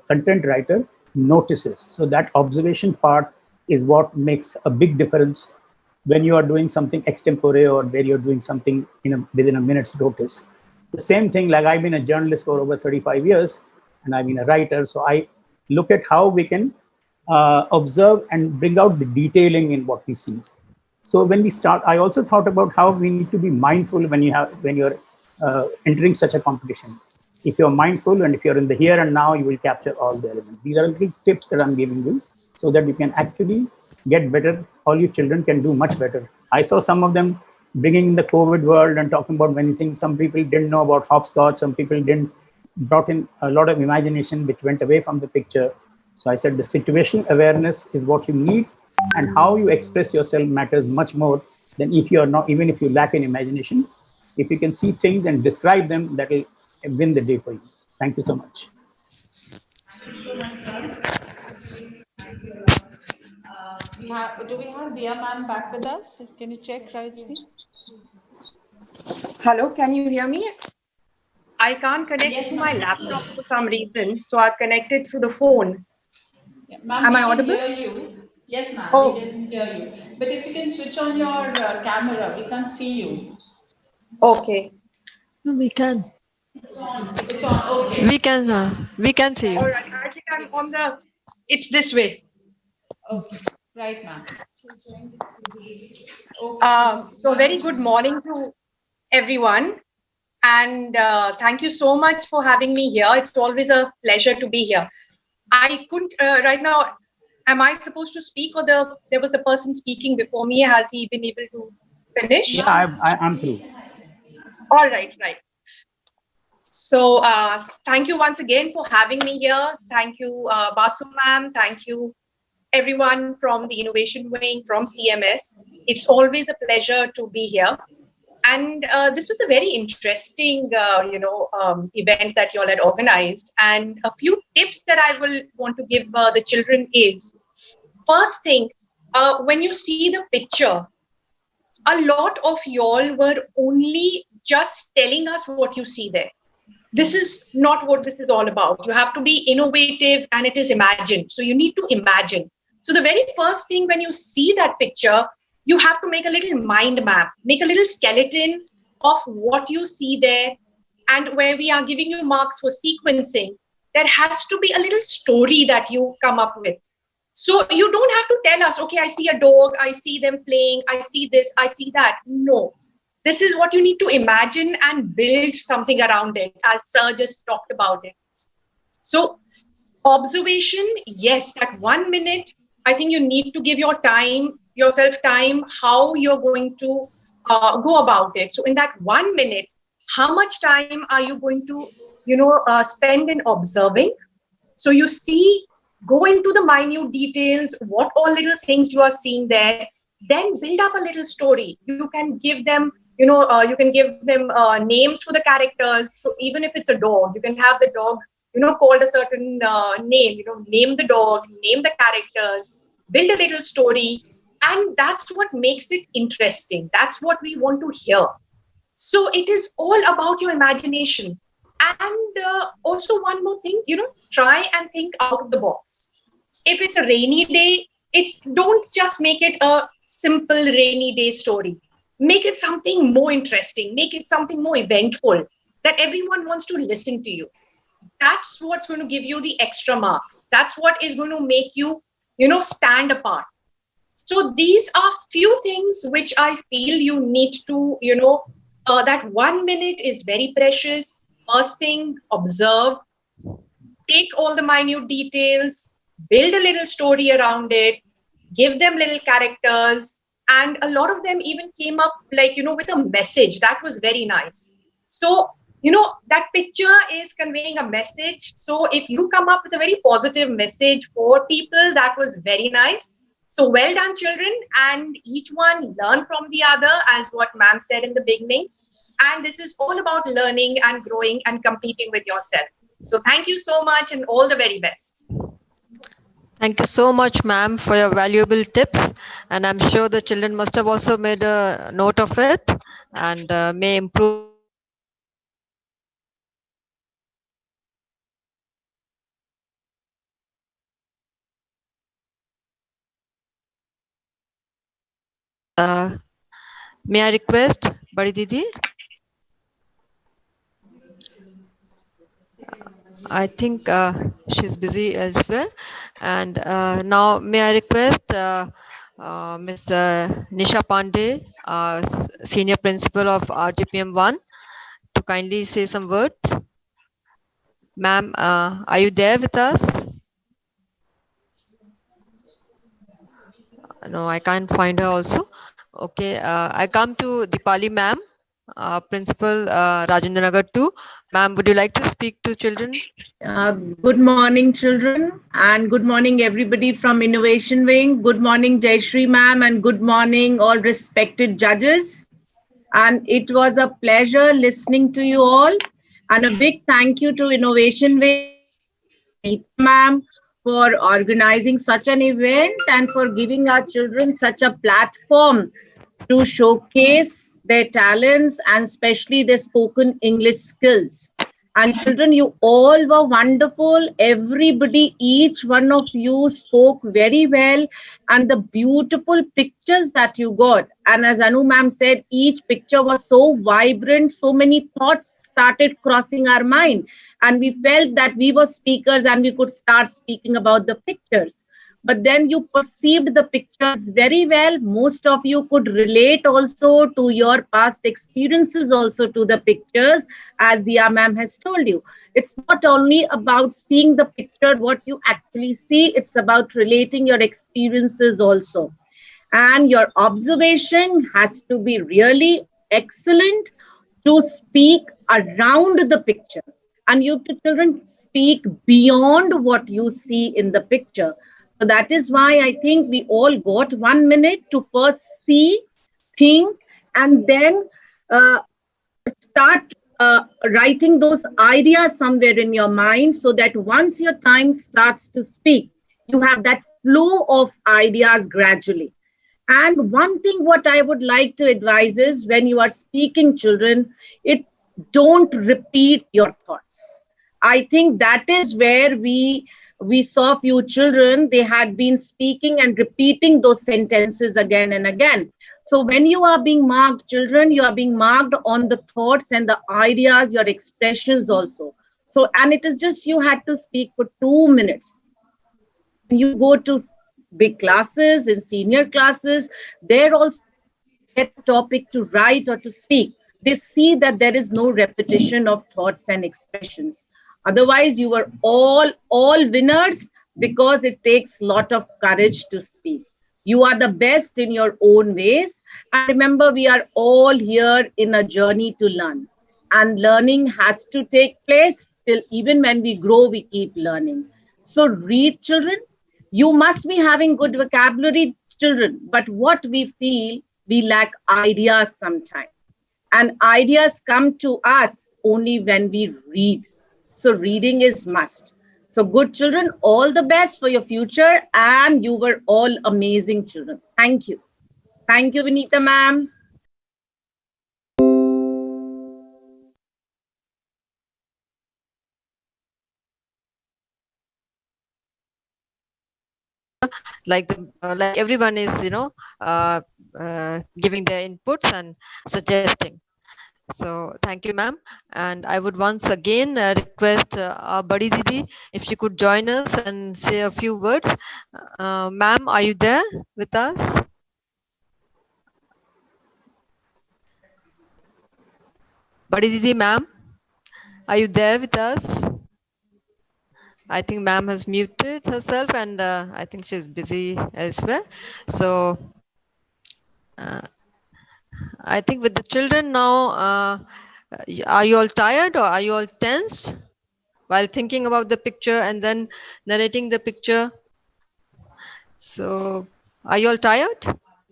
S20: content writer notices. So that observation part is what makes a big difference when you are doing something extempore or where you're doing something within a minute's notice. The same thing, like I've been a journalist for over 35 years and I've been a writer. So I look at how we can observe and bring out the detailing in what we see. So when we start, I also thought about how we need to be mindful when you're entering such a competition. If you're mindful and if you're in the here and now, you will capture all the elements. These are little tips that I'm giving you so that you can actually get better. All you children can do much better. I saw some of them bringing in the COVID world and talking about many things. Some people didn't know about hopscotch. Some people brought in a lot of imagination which went away from the picture. So I said the situational awareness is what you need, and how you express yourself matters much more than if you are not, even if you lack in imagination. If you can see things and describe them, that will win the day for you. Thank you so much.
S2: Do we have Dia ma'am back with us? Can you check, Rajni?
S21: Hello, can you hear me? I can't connect to my laptop for some reason, so I've connected through the phone.
S2: Yeah, ma'am,
S21: Am
S2: we
S21: I
S2: can
S21: audible?
S2: hear you. Yes, ma'am,
S21: Oh.
S2: we can hear you. But if you can switch on your camera, we can't see you.
S21: Okay.
S1: We can.
S2: It's on. Okay.
S1: We can see you.
S21: All right. I think I'm on the. It's this way.
S2: Okay. Right, ma'am.
S21: So very good morning to everyone, and thank you so much for having me here. It's always a pleasure to be here. I couldn't right now. Am I supposed to speak, or there was a person speaking before me? Has he been able to finish?
S20: Yeah, I'm through.
S21: All right, right. So thank you once again for having me here. Thank you, Basu ma'am. Thank you, everyone from the Innovation Wing, from CMS. It's always a pleasure to be here. And this was a very interesting, event that you all had organized. And a few tips that I will want to give the children is, first thing, when you see the picture, a lot of y'all were only just telling us what you see there. This is not what this is all about. You have to be innovative, and it is imagined. So you need to imagine. So the very first thing when you see that picture, you have to make a little mind map, make a little skeleton of what you see there. And where we are giving you marks for sequencing, there has to be a little story that you come up with. So you don't have to tell us, okay, I see a dog, I see them playing, I see this, I see that. No. This is what you need to imagine and build something around it, as Sir just talked about it. So observation, yes, that 1 minute, I think you need to give yourself time, how you're going to go about it. So in that 1 minute, how much time are you going to, spend in observing? So you see, go into the minute details, what all little things you are seeing there, then build up a little story. You can give them You can give them names for the characters. So even if it's a dog, you can have the dog, called a certain name. Name the dog, name the characters, build a little story, and that's what makes it interesting. That's what we want to hear. So it is all about your imagination. And also one more thing, try and think out of the box. If it's a rainy day, don't just make it a simple rainy day story. Make it something more interesting. Make it something more eventful that everyone wants to listen to you. That's what's going to give you the extra marks. That's what is going to make you, stand apart. So these are few things which I feel you need to, that 1 minute is very precious. First thing, observe, take all the minute details, build a little story around it, give them little characters. And a lot of them even came up with a message. That was very nice. So, that picture is conveying a message. So if you come up with a very positive message for people, that was very nice. So well done, children. And each one learn from the other, as what ma'am said in the beginning. And this is all about learning and growing and competing with yourself. So thank you so much and all the very best.
S1: Thank you so much, ma'am, for your valuable tips. And I'm sure the children must have also made a note of it and may improve. May I request Badi Didi? I think she's busy elsewhere. And now may I request Ms. Nisha Pandey, Senior Principal of RGPM 1, to kindly say some words. Ma'am, are you there with us? No, I can't find her also. Okay, I come to Dipali ma'am, Principal Rajendra Nagar 2. Ma'am, would you like to speak to children?
S3: Good morning, children, and good morning, everybody from Innovation Wing. Good morning, Jayashree ma'am, and good morning, all respected judges. And it was a pleasure listening to you all. And a big thank you to Innovation Wing, ma'am, for organizing such an event and for giving our children such a platform to showcase their talents and especially their spoken English skills. And children, you all were wonderful. Everybody, each one of you spoke very well. And the beautiful pictures that you got. And as Anu ma'am said, each picture was so vibrant. So many thoughts started crossing our mind. And we felt that we were speakers and we could start speaking about the pictures. But then you perceived the pictures very well. Most of you could relate also to your past experiences also to the pictures, as Diya ma'am has told you. It's not only about seeing the picture, what you actually see, it's about relating your experiences also. And your observation has to be really excellent to speak around the picture. And you children speak beyond what you see in the picture. So that is why I think we all got 1 minute to first see, think, and then start writing those ideas somewhere in your mind so that once your time starts to speak, you have that flow of ideas gradually. And one thing what I would like to advise is when you are speaking, children, don't repeat your thoughts. I think that is where we saw few children, they had been speaking and repeating those sentences again and again. So when you are being marked, children, you are being marked on the thoughts and the ideas, your expressions also. So, and it is just you had to speak for 2 minutes. You go to big classes, in senior classes, there also get a topic to write or to speak. They see that there is no repetition of thoughts and expressions. Otherwise, you were all winners because it takes a lot of courage to speak. You are the best in your own ways. And remember, we are all here in a journey to learn. And learning has to take place till even when we grow, we keep learning. So read, children. You must be having good vocabulary, children. But what we feel, we lack ideas sometimes. and ideas come to us only when we read. So reading is must. So good children, all the best for your future, and you were all amazing children. Thank you. Thank you, Vinita ma'am.
S1: Like everyone is, giving their inputs and suggesting. So thank you, ma'am. And I would once again request our Badi Didi, if you could join us and say a few words. Ma'am, are you there with us? Badi Didi, ma'am, are you there with us? I think ma'am has muted herself, and I think she's busy elsewhere. So I think with the children now, are you all tired or are you all tensed while thinking about the picture and then narrating the picture? So are you all tired?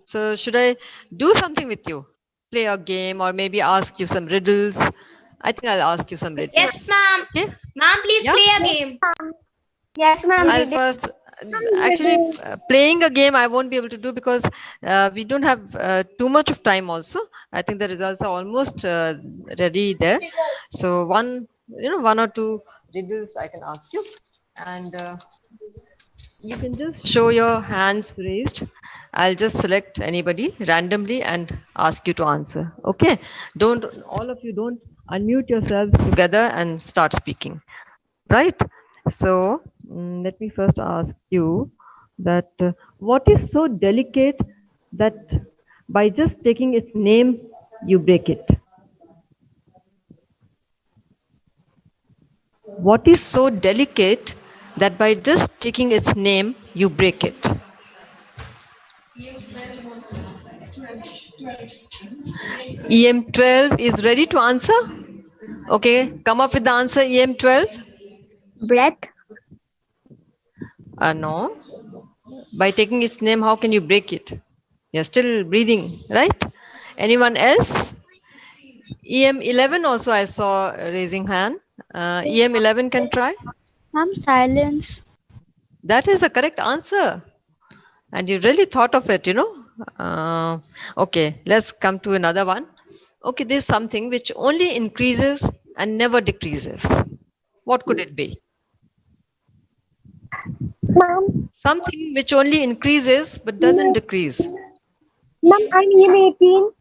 S1: So should I do something with you? Play a game or maybe ask you some riddles? I think I'll ask you some riddles.
S8: Yes, ma'am.
S1: Okay?
S8: Ma'am, please
S1: Yeah?
S8: play a game.
S13: Yes, ma'am.
S1: I'll first actually playing a game I won't be able to do because we don't have too much of time also. I think the results are almost ready there. So one or two riddles I can ask you, and you can just show your hands raised. I'll just select anybody randomly and ask you to answer. Okay? Don't all of you don't unmute yourselves together and start speaking. Right? So let me first ask you that what is so delicate that by just taking its name you break it? What is so delicate that by just taking its name you break it? EM12 is ready to answer? Okay, come up with the answer, EM12.
S15: Breath.
S1: No. By taking its name, how can you break it? You're still breathing, right? Anyone else? EM11 also I saw raising hand. EM11 can try.
S15: Silence.
S1: That is the correct answer. And you really thought of it, Okay, let's come to another one. Okay, there's something which only increases and never decreases. What could it be?
S17: Ma'am.
S1: Something which only increases but doesn't decrease.
S17: Ma'am, I'm EM18.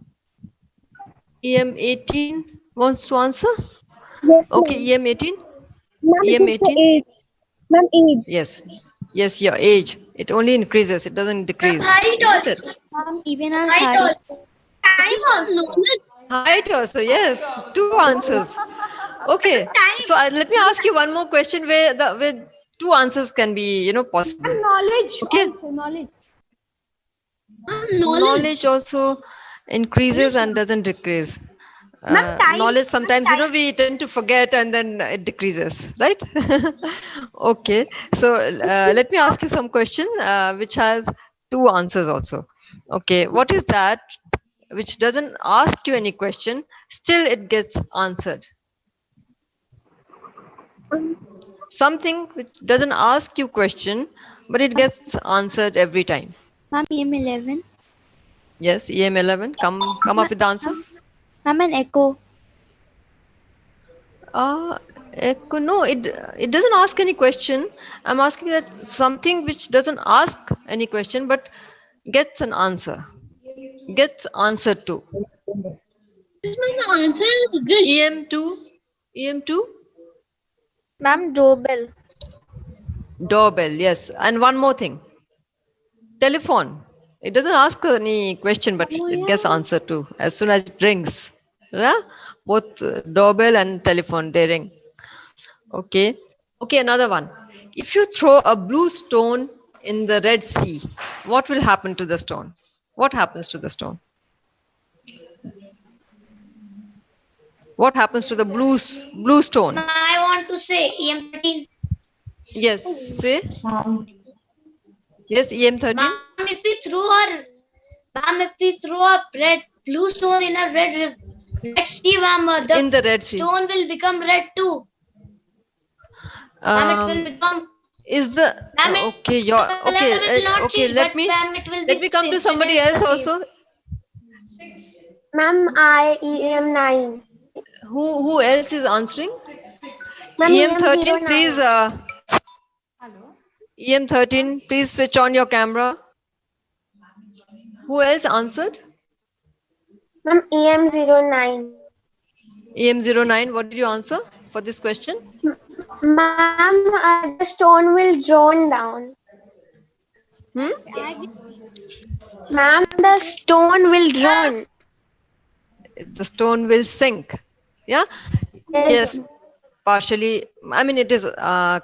S1: EM18 wants to answer?
S17: Yes,
S1: Okay,
S17: ma'am.
S1: EM18.
S17: Ma'am, it is
S1: EM18.
S17: the age. Ma'am, age.
S1: Yes, your age. It only increases. It doesn't decrease. Isn't it?
S15: Even our height.
S1: Height also, yes. Two answers. Okay. So let me ask you one more question where two answers can be, possible.
S17: Knowledge.
S1: Okay.
S17: Also, knowledge.
S1: Knowledge also increases and doesn't decrease. Knowledge sometimes, we tend to forget and then it decreases, right? Okay. So let me ask you some question which has two answers also. Okay. What is that which doesn't ask you any question, still it gets answered? Something which doesn't ask you question, but it gets answered every time.
S15: Ma'am, EM11.
S1: Yes, EM11. Come up with the answer.
S15: Ma'am, an echo.
S1: Echo. No, it doesn't ask any question. I'm asking that something which doesn't ask any question but gets an answer. Gets answered to. EM2. EM2.
S4: Ma'am, doorbell.
S1: Doorbell, yes. And one more thing. Telephone. It doesn't ask any question, but it gets answered to as soon as it rings. Yeah? Both doorbell and telephone, they ring. Okay. Okay, another one. If you throw a blue stone in the Red Sea, what will happen to the stone? What happens to the stone? What happens to the blue stone?
S8: I want to say EM13.
S1: Yes, say. Yes, EM13.
S8: Ma'am, if we throw a blue stone in a Red Sea, ma'am.
S1: In the Red Sea.
S8: Stone will become red too. Ma'am, it will become.
S1: Is the okay? Your okay? Okay. Let me come to somebody else also.
S13: Ma'am, I EM9.
S1: Who else is answering?
S13: Ma'am,
S1: EM13,
S13: EM09.
S1: please. EM13, please switch on your camera. Who else answered?
S13: Ma'am, EM09.
S1: EM09, what did you answer for this question?
S13: Ma'am, the stone will drown down. Ma'am, the stone will drown.
S1: The stone will sink. Yeah? Yes. Partially. I mean, it is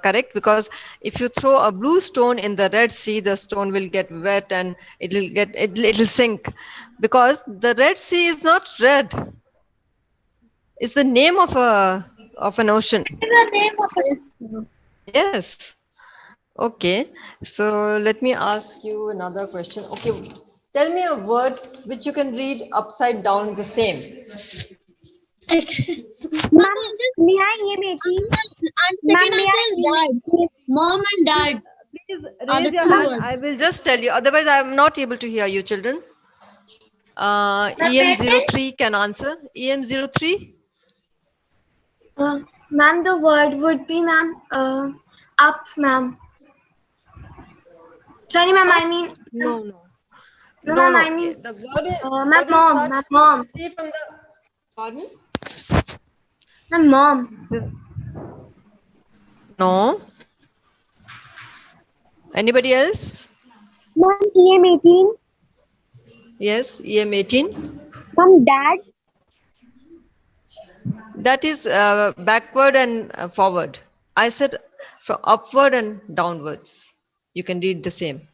S1: correct, because if you throw a blue stone in the Red Sea, the stone will get wet and it'll sink, because the Red Sea is not red. It's the name of an ocean.
S10: The name of a.
S1: Yes. Okay. So let me ask you another question. Okay. Tell me a word which you can read upside down the same.
S10: Mom, may I EM18?
S7: And second answer is dad. Mom and dad.
S1: Please raise your hand. I will just tell you. Otherwise, I am not able to hear you, children. EM03 can answer. EM03.
S8: Ma'am, the word would be, ma'am, up, ma'am. Sorry, ma'am, I mean.
S1: No.
S8: No, ma'am, I mean.
S1: The word is.
S8: My mom, my mom.
S1: See from the. Pardon?
S8: My mom.
S1: No. Anybody else?
S10: Mom, EM18.
S1: Yes, EM18.
S10: Mom, dad.
S1: That is backward and forward. I said from upward and downwards. You can read the same.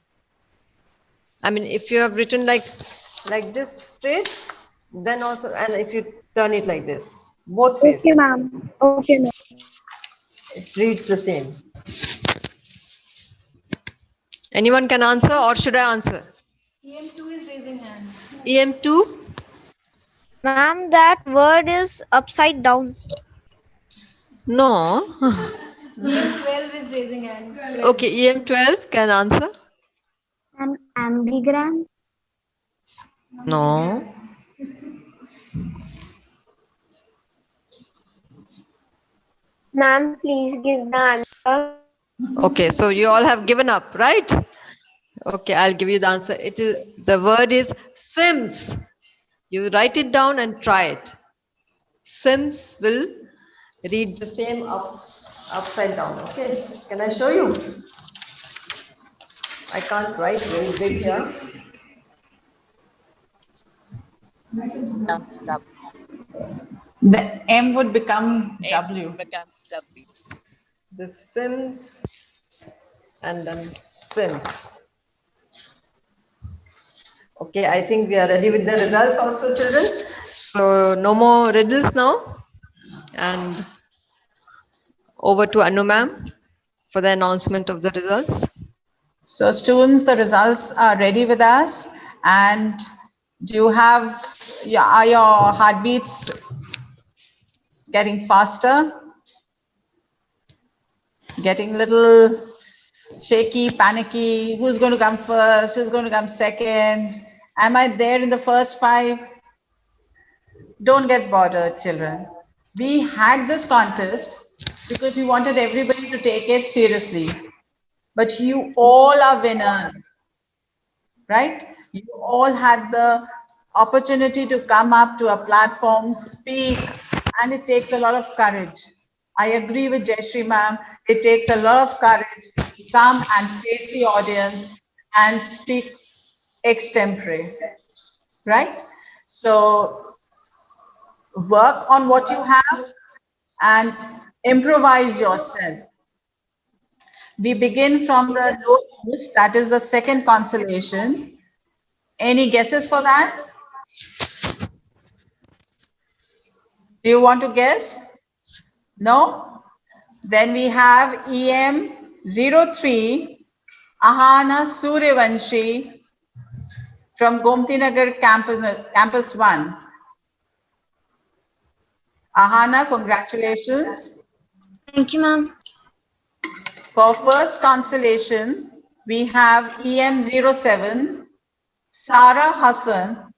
S1: I mean, if you have written like this straight, then also, and if you turn it like this, both ways.
S10: Okay, ma'am. Okay, ma'am.
S1: It reads the same. Anyone can answer, or should I answer?
S7: EM2 is raising hand.
S1: EM2?
S4: Ma'am, that word is upside down.
S1: No.
S7: EM12 is raising hand.
S1: Okay, EM12 can answer.
S11: An ambigram.
S1: No.
S13: Ma'am, please give the answer.
S1: Okay, so you all have given up, right? Okay, I'll give you the answer. It is, the word is swims. You write it down and try it. Swims will read the same upside down. Okay, can I show you? I can't write very big here.
S2: The M would become W.
S1: The swims and then swims. Okay, I think we are ready with the results also, children. So no more riddles now. And over to Anu ma'am for the announcement of the results.
S2: So students, the results are ready with us. And do you have, are your heartbeats getting faster? Getting a little shaky, panicky? Who's going to come first? Who's going to come second? Am I there in the first 5? Don't get bothered, children. We had this contest because we wanted everybody to take it seriously. But you all are winners, right? You all had the opportunity to come up to a platform, speak, and it takes a lot of courage. I agree with Jayashree ma'am. It takes a lot of courage to come and face the audience and speak extempore, right? So work on what you have and improvise yourself. We begin from the lowest, that is the second consolation. Any guesses for that? Do you want to guess? No? Then we have EM03, Ahana Suryavanshi from Gomti Nagar campus 1. Ahana, congratulations.
S16: Thank you, ma'am.
S2: For first consolation, we have EM07, Sarah Hassan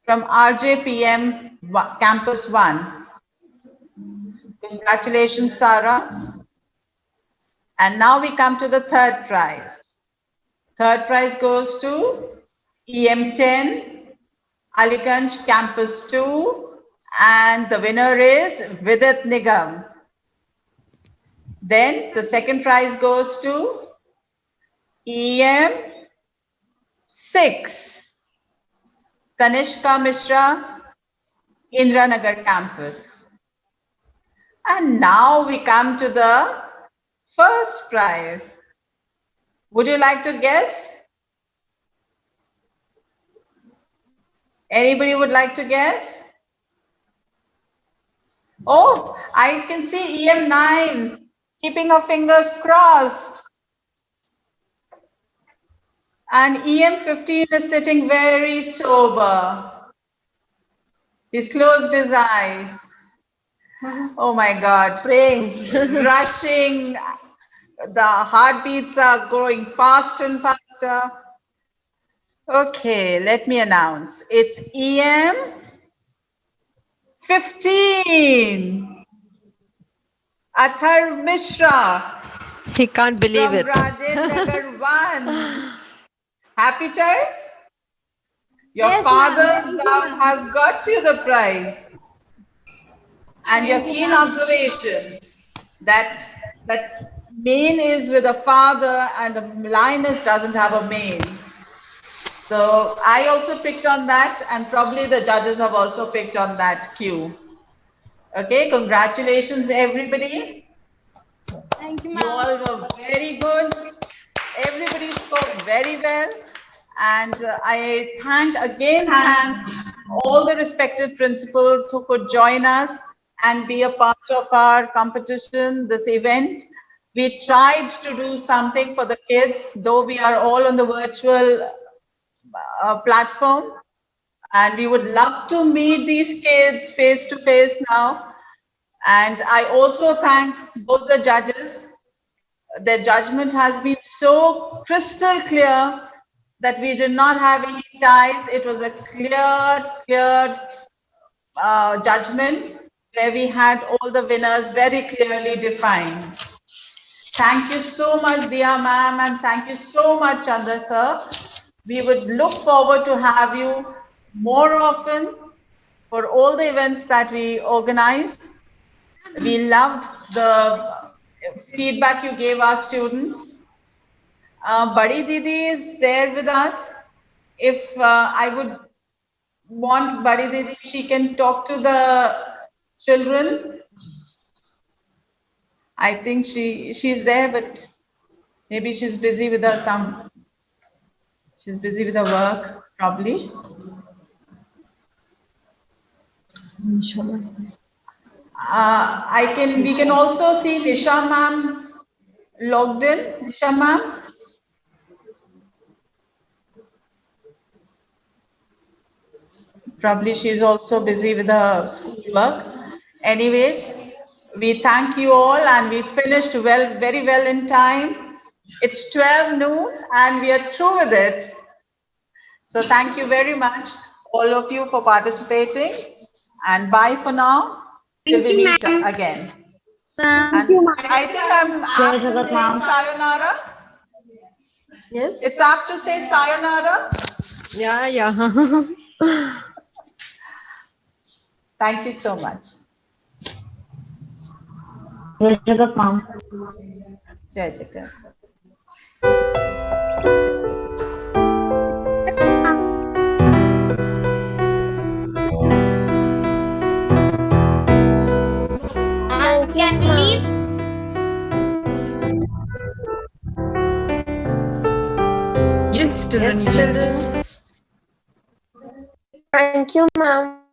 S2: from RJPM Campus 1. Congratulations, Sarah. And now we come to the third prize. Third prize goes to EM10, Aliganj Campus 2, and the winner is Vidit Nigam. Then the second prize goes to EM6, Kanishka Mishra, Indranagar Campus. And now we come to the first prize. Would you like to guess? Anybody would like to guess? Oh, I can see EM9 keeping her fingers crossed. And EM15 is sitting very sober. He's closed his eyes. Oh my God.
S1: Praying.
S2: Rushing. The heartbeats are growing faster and faster. Okay, let me announce. It's EM15. Athar Mishra.
S1: He can't believe
S2: from
S1: it.
S2: Rajendra 1. Happy child? Your
S17: Yes,
S2: father's
S17: ma'am.
S2: love has got you the prize. And your keen observation that mane is with a father and a lioness doesn't have a mane. So I also picked on that, and probably the judges have also picked on that cue. Okay, congratulations everybody.
S17: Thank you,
S2: You
S17: ma'am.
S2: all were very good. Everybody spoke very well. And I thank all the respected principals who could join us and be a part of our competition, this event. We tried to do something for the kids, though we are all on the virtual platform. And we would love to meet these kids face to face now. And I also thank both the judges. Their judgment has been so crystal clear that we did not have any ties. It was a clear judgment where we had all the winners very clearly defined. Thank you so much, Dia ma'am, and thank you so much, Chandra sir. We would look forward to have you more often for all the events that we organize. We loved the feedback you gave our students. Badi Didi is there with us. If I would want Badi Didi, she can talk to the children. I think she's there, but maybe she's busy with her she's busy with her work, probably. We can also see Nisha ma'am logged in. Nisha ma'am. Probably she's also busy with her school work. Anyways, we thank you all, and we finished very well in time. It's 12 noon and we are through with it. So thank you very much, all of you, for participating, and bye for now till we meet again.
S11: Thank
S2: you, I think I'm apt to say sayonara.
S1: Yes.
S2: It's apt to say sayonara.
S1: Yeah.
S2: Thank you so much.
S9: Jai Jagat, ma'am.
S2: Jai Jagat.
S8: Can we leave?
S2: Yes, children.
S13: Thank you, ma'am.